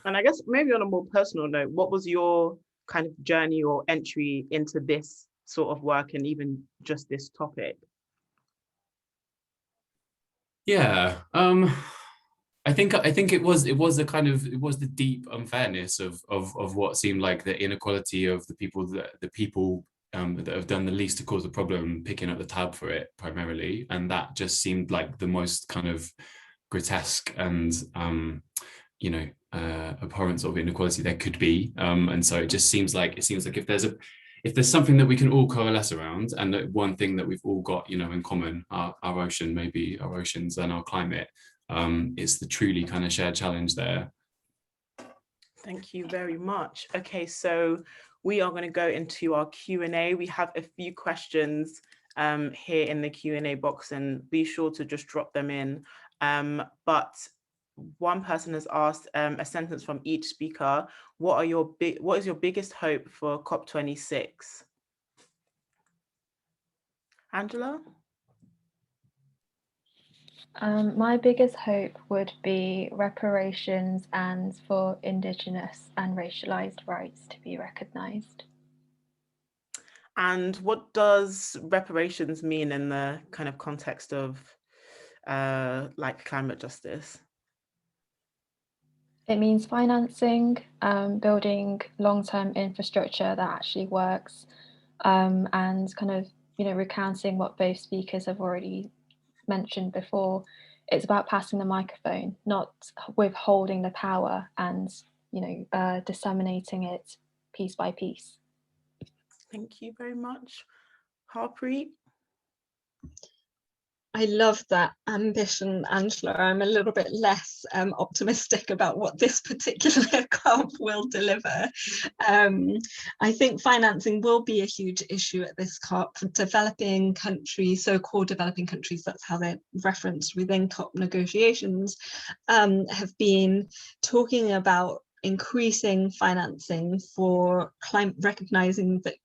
And I guess maybe on a more personal note, what was your kind of journey or entry into this sort of work, and even just this topic? Yeah, I think it was the deep unfairness of what seemed like the inequality of the people that have done the least to cause the problem, picking up the tab for it primarily, and that just seemed like the most kind of grotesque and abhorrent sort of inequality there could be. And so it seems like if there's something that we can all coalesce around, and that one thing that we've all got, in common, our ocean, maybe our oceans and our climate, it's the truly kind of shared challenge there. Thank you very much. Okay, so we are going to go into our Q&A. We have a few questions here in the Q&A box, and be sure to just drop them in. But one person has asked a sentence from each speaker. What is your biggest hope for COP26? Angela? My biggest hope would be reparations and for Indigenous and racialized rights to be recognised. And what does reparations mean in the kind of context of like climate justice? It means financing, building long-term infrastructure that actually works, and kind of, recounting what both speakers have already mentioned before. It's about passing the microphone, not withholding the power, and disseminating it piece by piece. Thank you very much. Harpreet? I love that ambition, Angela. I'm a little bit less optimistic about what this particular COP will deliver. I think financing will be a huge issue at this COP. Developing countries, so-called developing countries, that's how they're referenced within COP negotiations, have been talking about increasing financing for recognizing that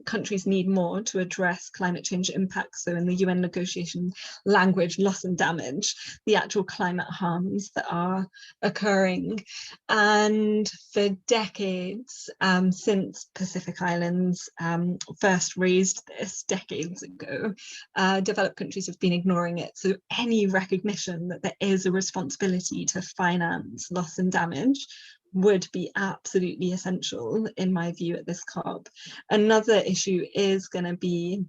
countries need more to address climate change impacts. So in the UN negotiation language, loss and damage, the actual climate harms that are occurring. And for decades, since Pacific Islands first raised this decades ago, developed countries have been ignoring it. So any recognition that there is a responsibility to finance loss and damage would be absolutely essential, in my view, at this COP. Another issue is going to be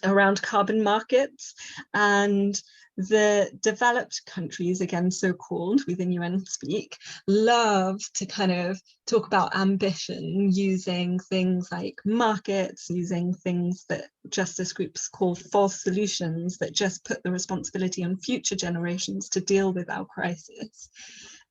around carbon markets, and the developed countries, again so-called within UN speak, love to kind of talk about ambition using things like markets, using things that justice groups call false solutions that just put the responsibility on future generations to deal with our crisis.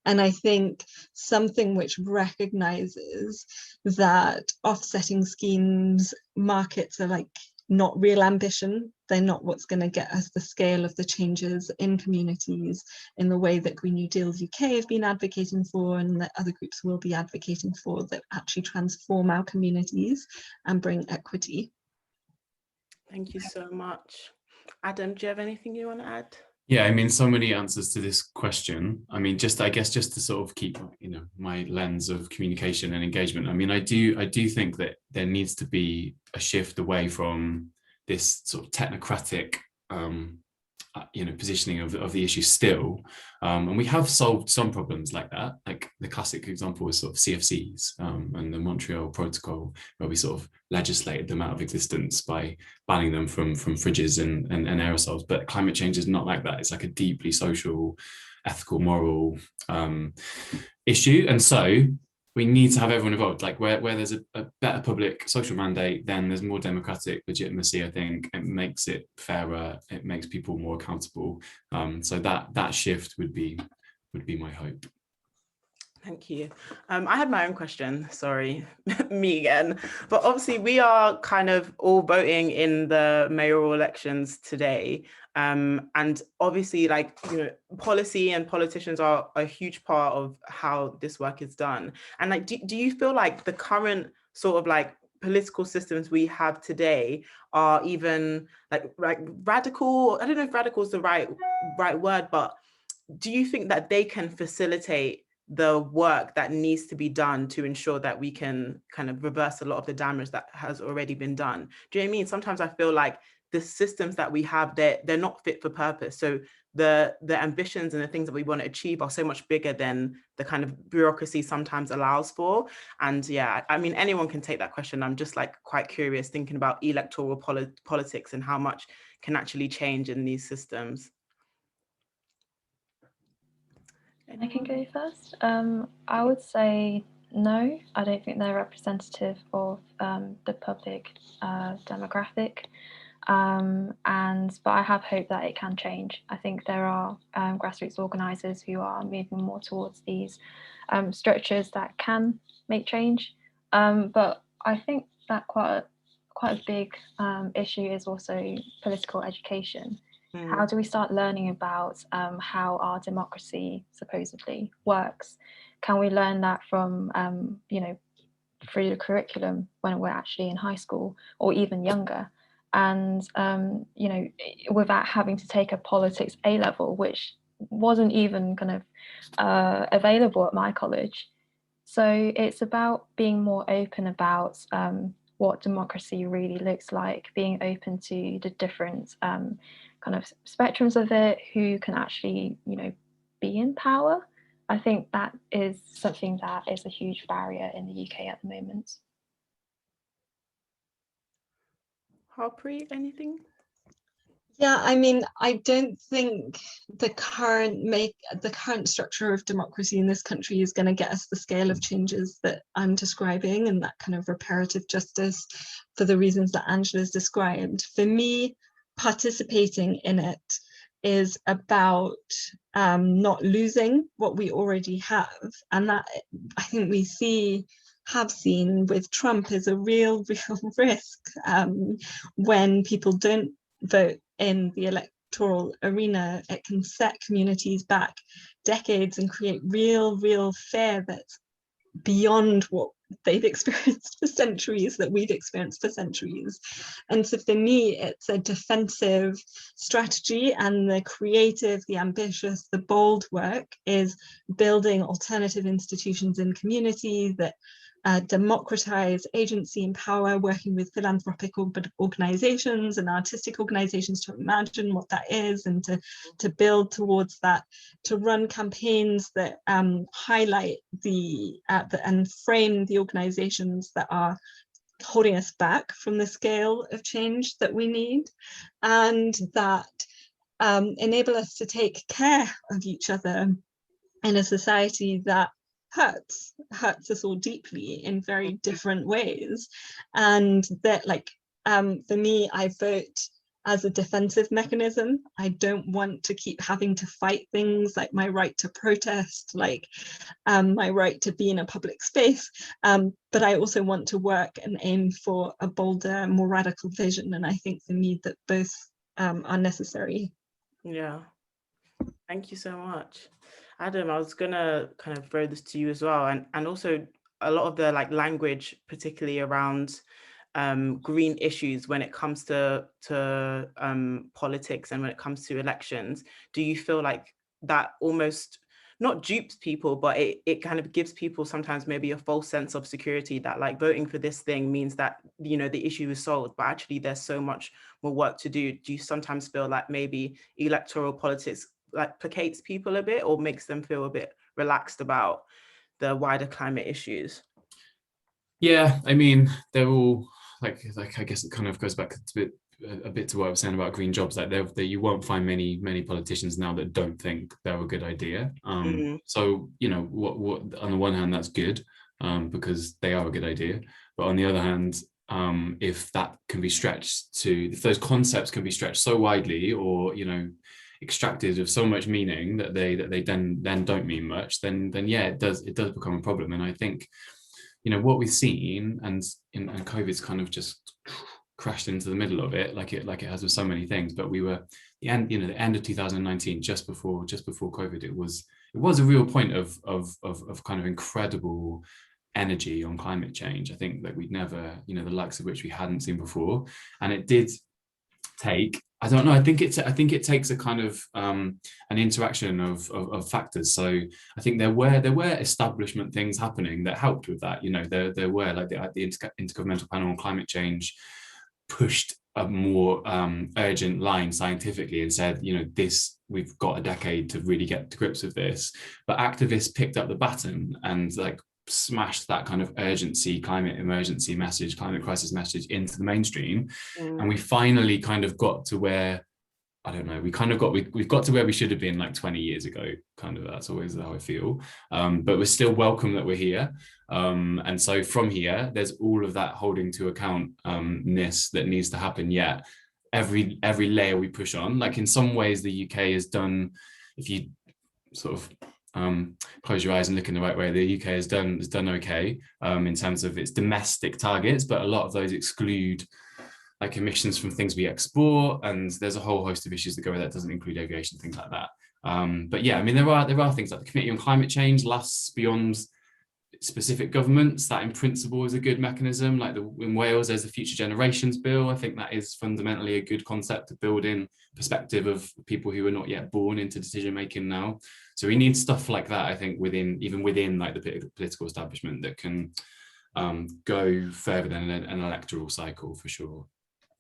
And I think something which recognizes that offsetting schemes, markets are like not real ambition. They're not what's going to get us the scale of the changes in communities in the way that Green New Deal UK have been advocating for, and that other groups will be advocating for, that actually transform our communities and bring equity. Thank you so much. Adam, do you have anything you want to add? Yeah, I mean, so many answers to this question. I mean, I guess just to sort of keep, my lens of communication and engagement. I mean, I do think that there needs to be a shift away from this sort of technocratic, positioning of the issue still. And we have solved some problems like that. Like the classic example is sort of CFCs and the Montreal Protocol, where we sort of legislated them out of existence by banning them from fridges and aerosols. But climate change is not like that. It's like a deeply social, ethical, moral issue. And so we need to have everyone involved. Like where there's a better public social mandate, then there's more democratic legitimacy. I think it makes it fairer. It makes people more accountable. So that shift would be my hope. Thank you. I had my own question, sorry, me again. But obviously we are kind of all voting in the mayoral elections today. And obviously policy and politicians are a huge part of how this work is done. And like, do you feel like the current sort of like political systems we have today are even like radical? I don't know if radical is the right word, but do you think that they can facilitate the work that needs to be done to ensure that we can kind of reverse a lot of the damage that has already been done? Do you know what I mean? Sometimes I feel like the systems that we have, they're not fit for purpose. So the ambitions and the things that we want to achieve are so much bigger than the kind of bureaucracy sometimes allows for. And yeah, I mean, anyone can take that question. I'm just like quite curious thinking about electoral politics and how much can actually change in these systems. I can go first. I would say no, I don't think they're representative of the public demographic. But I have hope that it can change. I think there are grassroots organisers who are moving more towards these structures that can make change. But I think that quite a big issue is also political education. How do we start learning about how our democracy supposedly works? Can we learn that from, you know, through the curriculum when we're actually in high school or even younger? And, you know, without having to take a politics A-level, which wasn't even kind of available at my college. So it's about being more open about what democracy really looks like, being open to the different kind of spectrums of it, who can actually, you know, be in power. I think that is something that is a huge barrier in the UK at the moment. Harpreet, anything? Yeah, I mean, I don't think the current structure of democracy in this country is going to get us the scale of changes that I'm describing, and that kind of reparative justice for the reasons that Angela's described. For me, participating in it is about not losing what we already have, and that I think have seen with Trump is a real risk when people don't vote in the electoral arena. It can set communities back decades and create real fear that's beyond what they've experienced for centuries, that we've experienced for centuries. And so for me, it's a defensive strategy, and the creative, the ambitious, the bold work is building alternative institutions in community that democratize agency and power, working with philanthropic organizations and artistic organizations to imagine what that is and to build towards that, to run campaigns that highlight and frame the organizations that are holding us back from the scale of change that we need, and that enable us to take care of each other in a society that hurts us all deeply in very different ways. And that, like, for me, I vote as a defensive mechanism. I don't want to keep having to fight things like my right to protest, like my right to be in a public space, but I also want to work and aim for a bolder, more radical vision. And I think for me that both are necessary. Yeah, thank you so much. Adam, I was gonna kind of throw this to you as well, and also a lot of the language, particularly around green issues when it comes to politics and when it comes to elections. Do you feel like that almost not dupes people, but it kind of gives people sometimes maybe a false sense of security that voting for this thing means that, you know, the issue is solved, but actually there's so much more work to do? Do you sometimes feel like maybe electoral politics placates people a bit or makes them feel a bit relaxed about the wider climate issues? Yeah, I mean, they're all like I guess it kind of goes back a bit to what I was saying about green jobs. Like you won't find many politicians now that don't think they're a good idea. So, you know, what on the one hand that's good, because they are a good idea, but on the other hand, if that can be stretched if those concepts can be stretched so widely, or, you know, extracted of so much meaning that they then don't mean much, then yeah, it does become a problem. And I think, you know, what we've seen, and COVID's kind of just crashed into the middle of it, like it has with so many things. But we were the end of 2019, just before COVID. It was a real point of kind of incredible energy on climate change. I think that we'd never, you know, the likes of which we hadn't seen before. And it did take, I don't know, I think it takes a kind of an interaction of factors. So I think there were establishment things happening that helped with that. You know, there were like the Intergovernmental Panel on Climate Change pushed a more urgent line scientifically and said, you know, we've got a decade to really get to grips with this. But activists picked up the baton and smashed that kind of urgency, climate emergency message, climate crisis message into the mainstream. And we finally kind of got to where, I don't know, we've got to where we should have been 20 years ago, kind of. That's always how I feel. But we're still welcome that we're here. And so from here, there's all of that holding to account-ness that needs to happen. Yet every layer we push on, in some ways the UK has done, if you sort of close your eyes and look in the right way, the UK has done okay in terms of its domestic targets, but a lot of those exclude like emissions from things we export, and there's a whole host of issues that go with that. Doesn't include aviation, things like that. But yeah, I mean, there are things like the Committee on Climate Change lasts beyond specific governments. That in principle is a good mechanism. Like in Wales, there's the Future Generations Bill. I think that is fundamentally a good concept to build in perspective of people who are not yet born into decision making now. So we need stuff like that, I think, even within like the political establishment that can go further than an electoral cycle, for sure.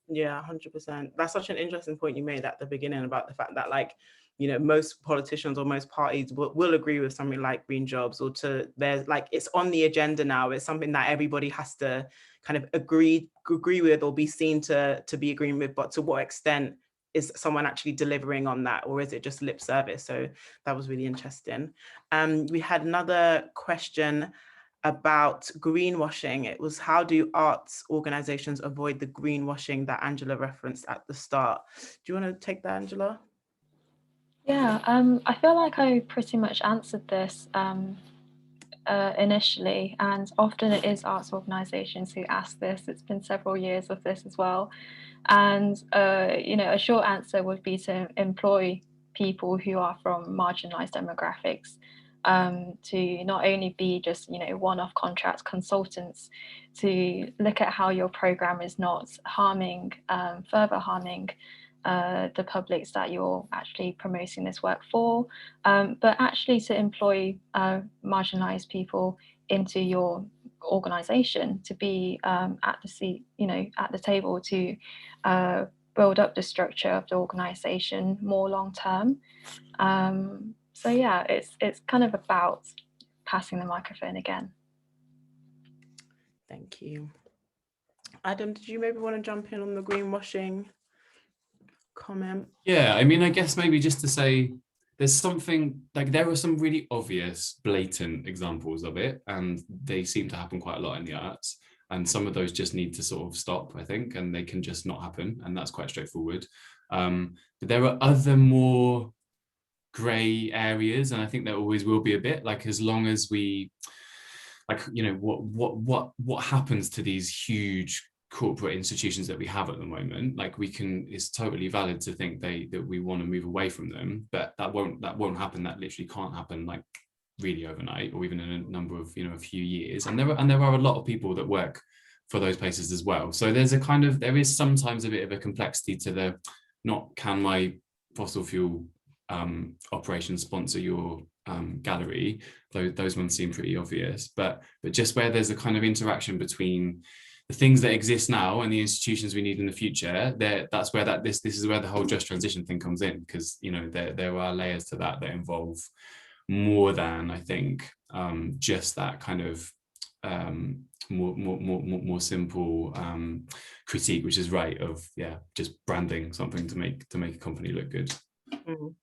Yeah, 100%. That's such an interesting point you made at the beginning about the fact that, like, you know, most politicians or most parties will agree with something like green jobs, or there's like, it's on the agenda now. It's something that everybody has to kind of agree with or be seen to be agreeing with. But to what extent is someone actually delivering on that, or is it just lip service? So that was really interesting. We had another question about greenwashing. It was, how do arts organizations avoid the greenwashing that Angela referenced at the start? Do you want to take that, Angela? Yeah, I feel like I pretty much answered this initially, and often it is arts organizations who ask this. It's been several years of this as well. And, you know, a short answer would be to employ people who are from marginalized demographics, to not only be just, you know, one-off contract consultants, to look at how your program is not harming, further harming the publics that you're actually promoting this work for, but actually to employ marginalized people into your organization to be at the seat, you know, at the table to build up the structure of the organization more long term. So yeah, it's kind of about passing the microphone again. Thank you. Adam, did you maybe want to jump in on the greenwashing comment? Yeah, I mean, I guess maybe just to say there's something like, there are some really obvious, blatant examples of it, and they seem to happen quite a lot in the arts. And some of those just need to sort of stop, I think, and they can just not happen. And that's quite straightforward. But there are other more grey areas, and I think there always will be a bit, like, as long as we, like, you know, what happens to these huge corporate institutions that we have at the moment. Like, it's totally valid to think that we want to move away from them, but that won't happen. That literally can't happen like really overnight, or even in a number of, you know, a few years. And there are a lot of people that work for those places as well. So there is sometimes a bit of a complexity to the, not can my fossil fuel operation sponsor your gallery, though those ones seem pretty obvious, but just where there's a kind of interaction between the things that exist now and the institutions we need in the future, that's where this is where the whole just transition thing comes in, because, you know, there are layers to that involve more than, I think, just that kind of more simple critique, which is right, of just branding something to make a company look good. Mm.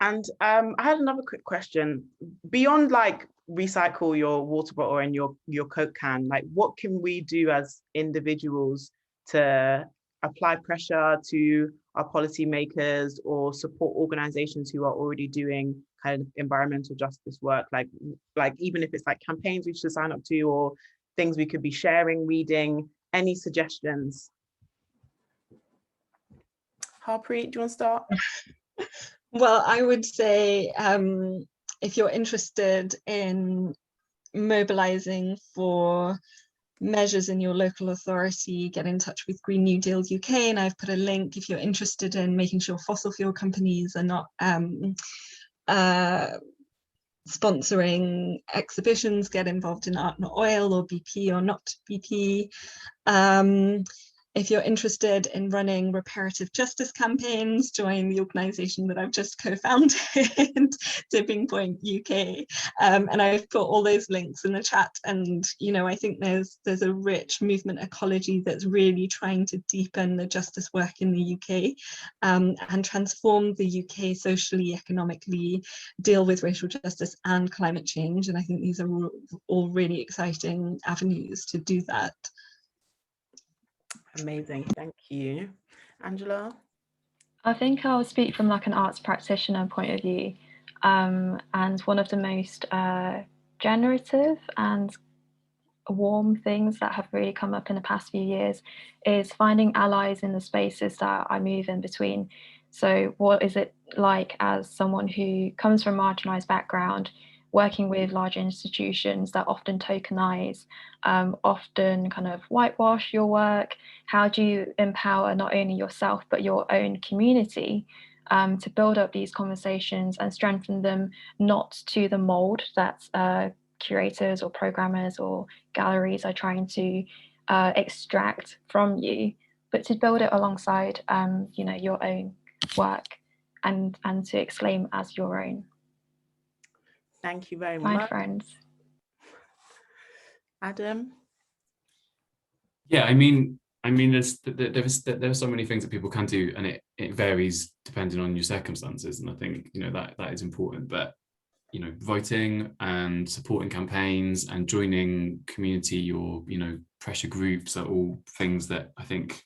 And I had another quick question. Beyond like recycle your water bottle and your Coke can, like, what can we do as individuals to apply pressure to our policymakers or support organizations who are already doing kind of environmental justice work, like even if it's like campaigns we should sign up to, or things we could be sharing, reading? Any suggestions? Harpreet, do you want to start? Well, I would say, if you're interested in mobilizing for measures in your local authority, get in touch with Green New Deal UK, and I've put a link. If you're interested in making sure fossil fuel companies are not sponsoring exhibitions, get involved in Art Not Oil or BP or Not BP. If you're interested in running reparative justice campaigns, join the organisation that I've just co-founded, Tipping Point UK. And I've put all those links in the chat. And, you know, I think there's a rich movement ecology that's really trying to deepen the justice work in the UK, and transform the UK socially, economically, deal with racial justice and climate change. And I think these are all really exciting avenues to do that. Amazing, thank you. Angela? I think I'll speak from like an arts practitioner point of view, and one of the most generative and warm things that have really come up in the past few years is finding allies in the spaces that I move in between. So what is it like as someone who comes from a marginalized background, working with large institutions that often tokenize, often kind of whitewash your work? How do you empower not only yourself, but your own community to build up these conversations and strengthen them, not to the mold that curators or programmers or galleries are trying to extract from you, but to build it alongside your own work and to exclaim as your own. Thank you very My much. friends. Adam? Yeah, I mean, there are so many things that people can do, and it varies depending on your circumstances. And I think, that is important. But, voting and supporting campaigns and joining community or, pressure groups are all things that I think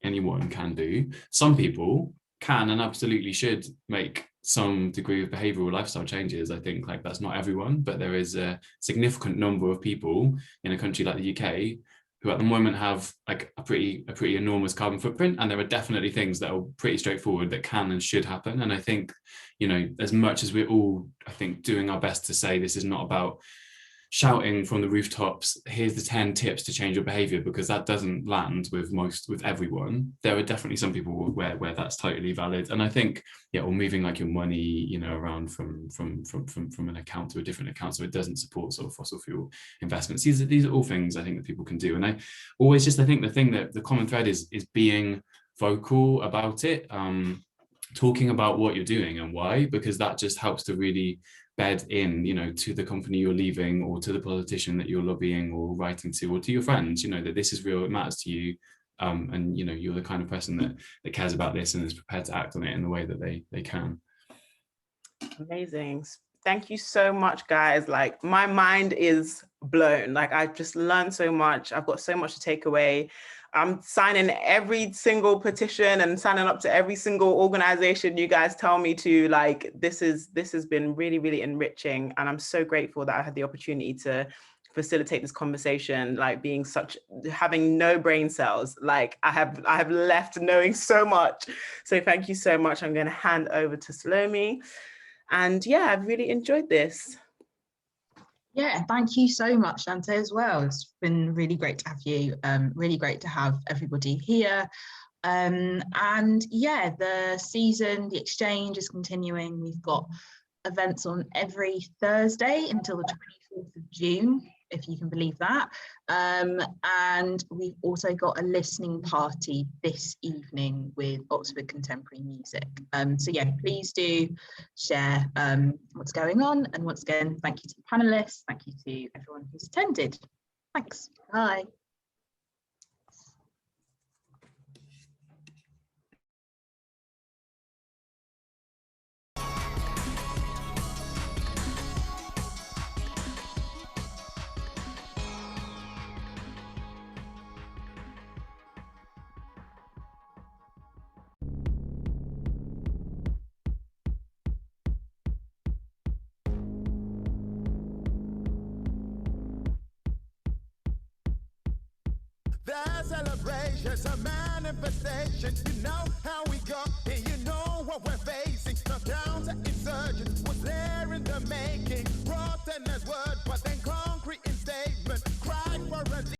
anyone can do. Some people can and absolutely should make some degree of behavioral lifestyle changes. I think that's not everyone, but there is a significant number of people in a country like the UK who at the moment have a pretty enormous carbon footprint, and there are definitely things that are pretty straightforward that can and should happen. And I think, as much as we're all, I think, doing our best to say this is not about shouting from the rooftops, here's the 10 tips to change your behavior, because that doesn't land with everyone. There are definitely some people where that's totally valid. And I think, or moving your money, around from an account to a different account so it doesn't support sort of fossil fuel investments. These are all things I think that people can do. And I think the thing that the common thread is being vocal about it, talking about what you're doing and why, because that just helps to really bed in, to the company you're leaving, or to the politician that you're lobbying or writing to, or to your friends, that this is real, it matters to you, and you're the kind of person that cares about this and is prepared to act on it in the way that they can. Amazing. Thank you so much, guys. My mind is blown. I've just learned so much. I've got so much to take away. I'm signing every single petition and signing up to every single organization you guys tell me to. This has been really, really enriching. And I'm so grateful that I had the opportunity to facilitate this conversation, having no brain cells. I have left knowing so much. So thank you so much. I'm going to hand over to Salome. And yeah, I've really enjoyed this. Yeah, thank you so much, Shante, as well. It's been really great to have you. Really great to have everybody here. And yeah, the exchange is continuing. We've got events on every Thursday until the 24th of June, if you can believe that. And we've also got a listening party this evening with Oxford Contemporary Music. So yeah, please do share what's going on. And once again, thank you to the panelists. Thank you to everyone who's attended. Thanks. Bye. The celebration's a manifestation. You know how we go, and you know what we're facing.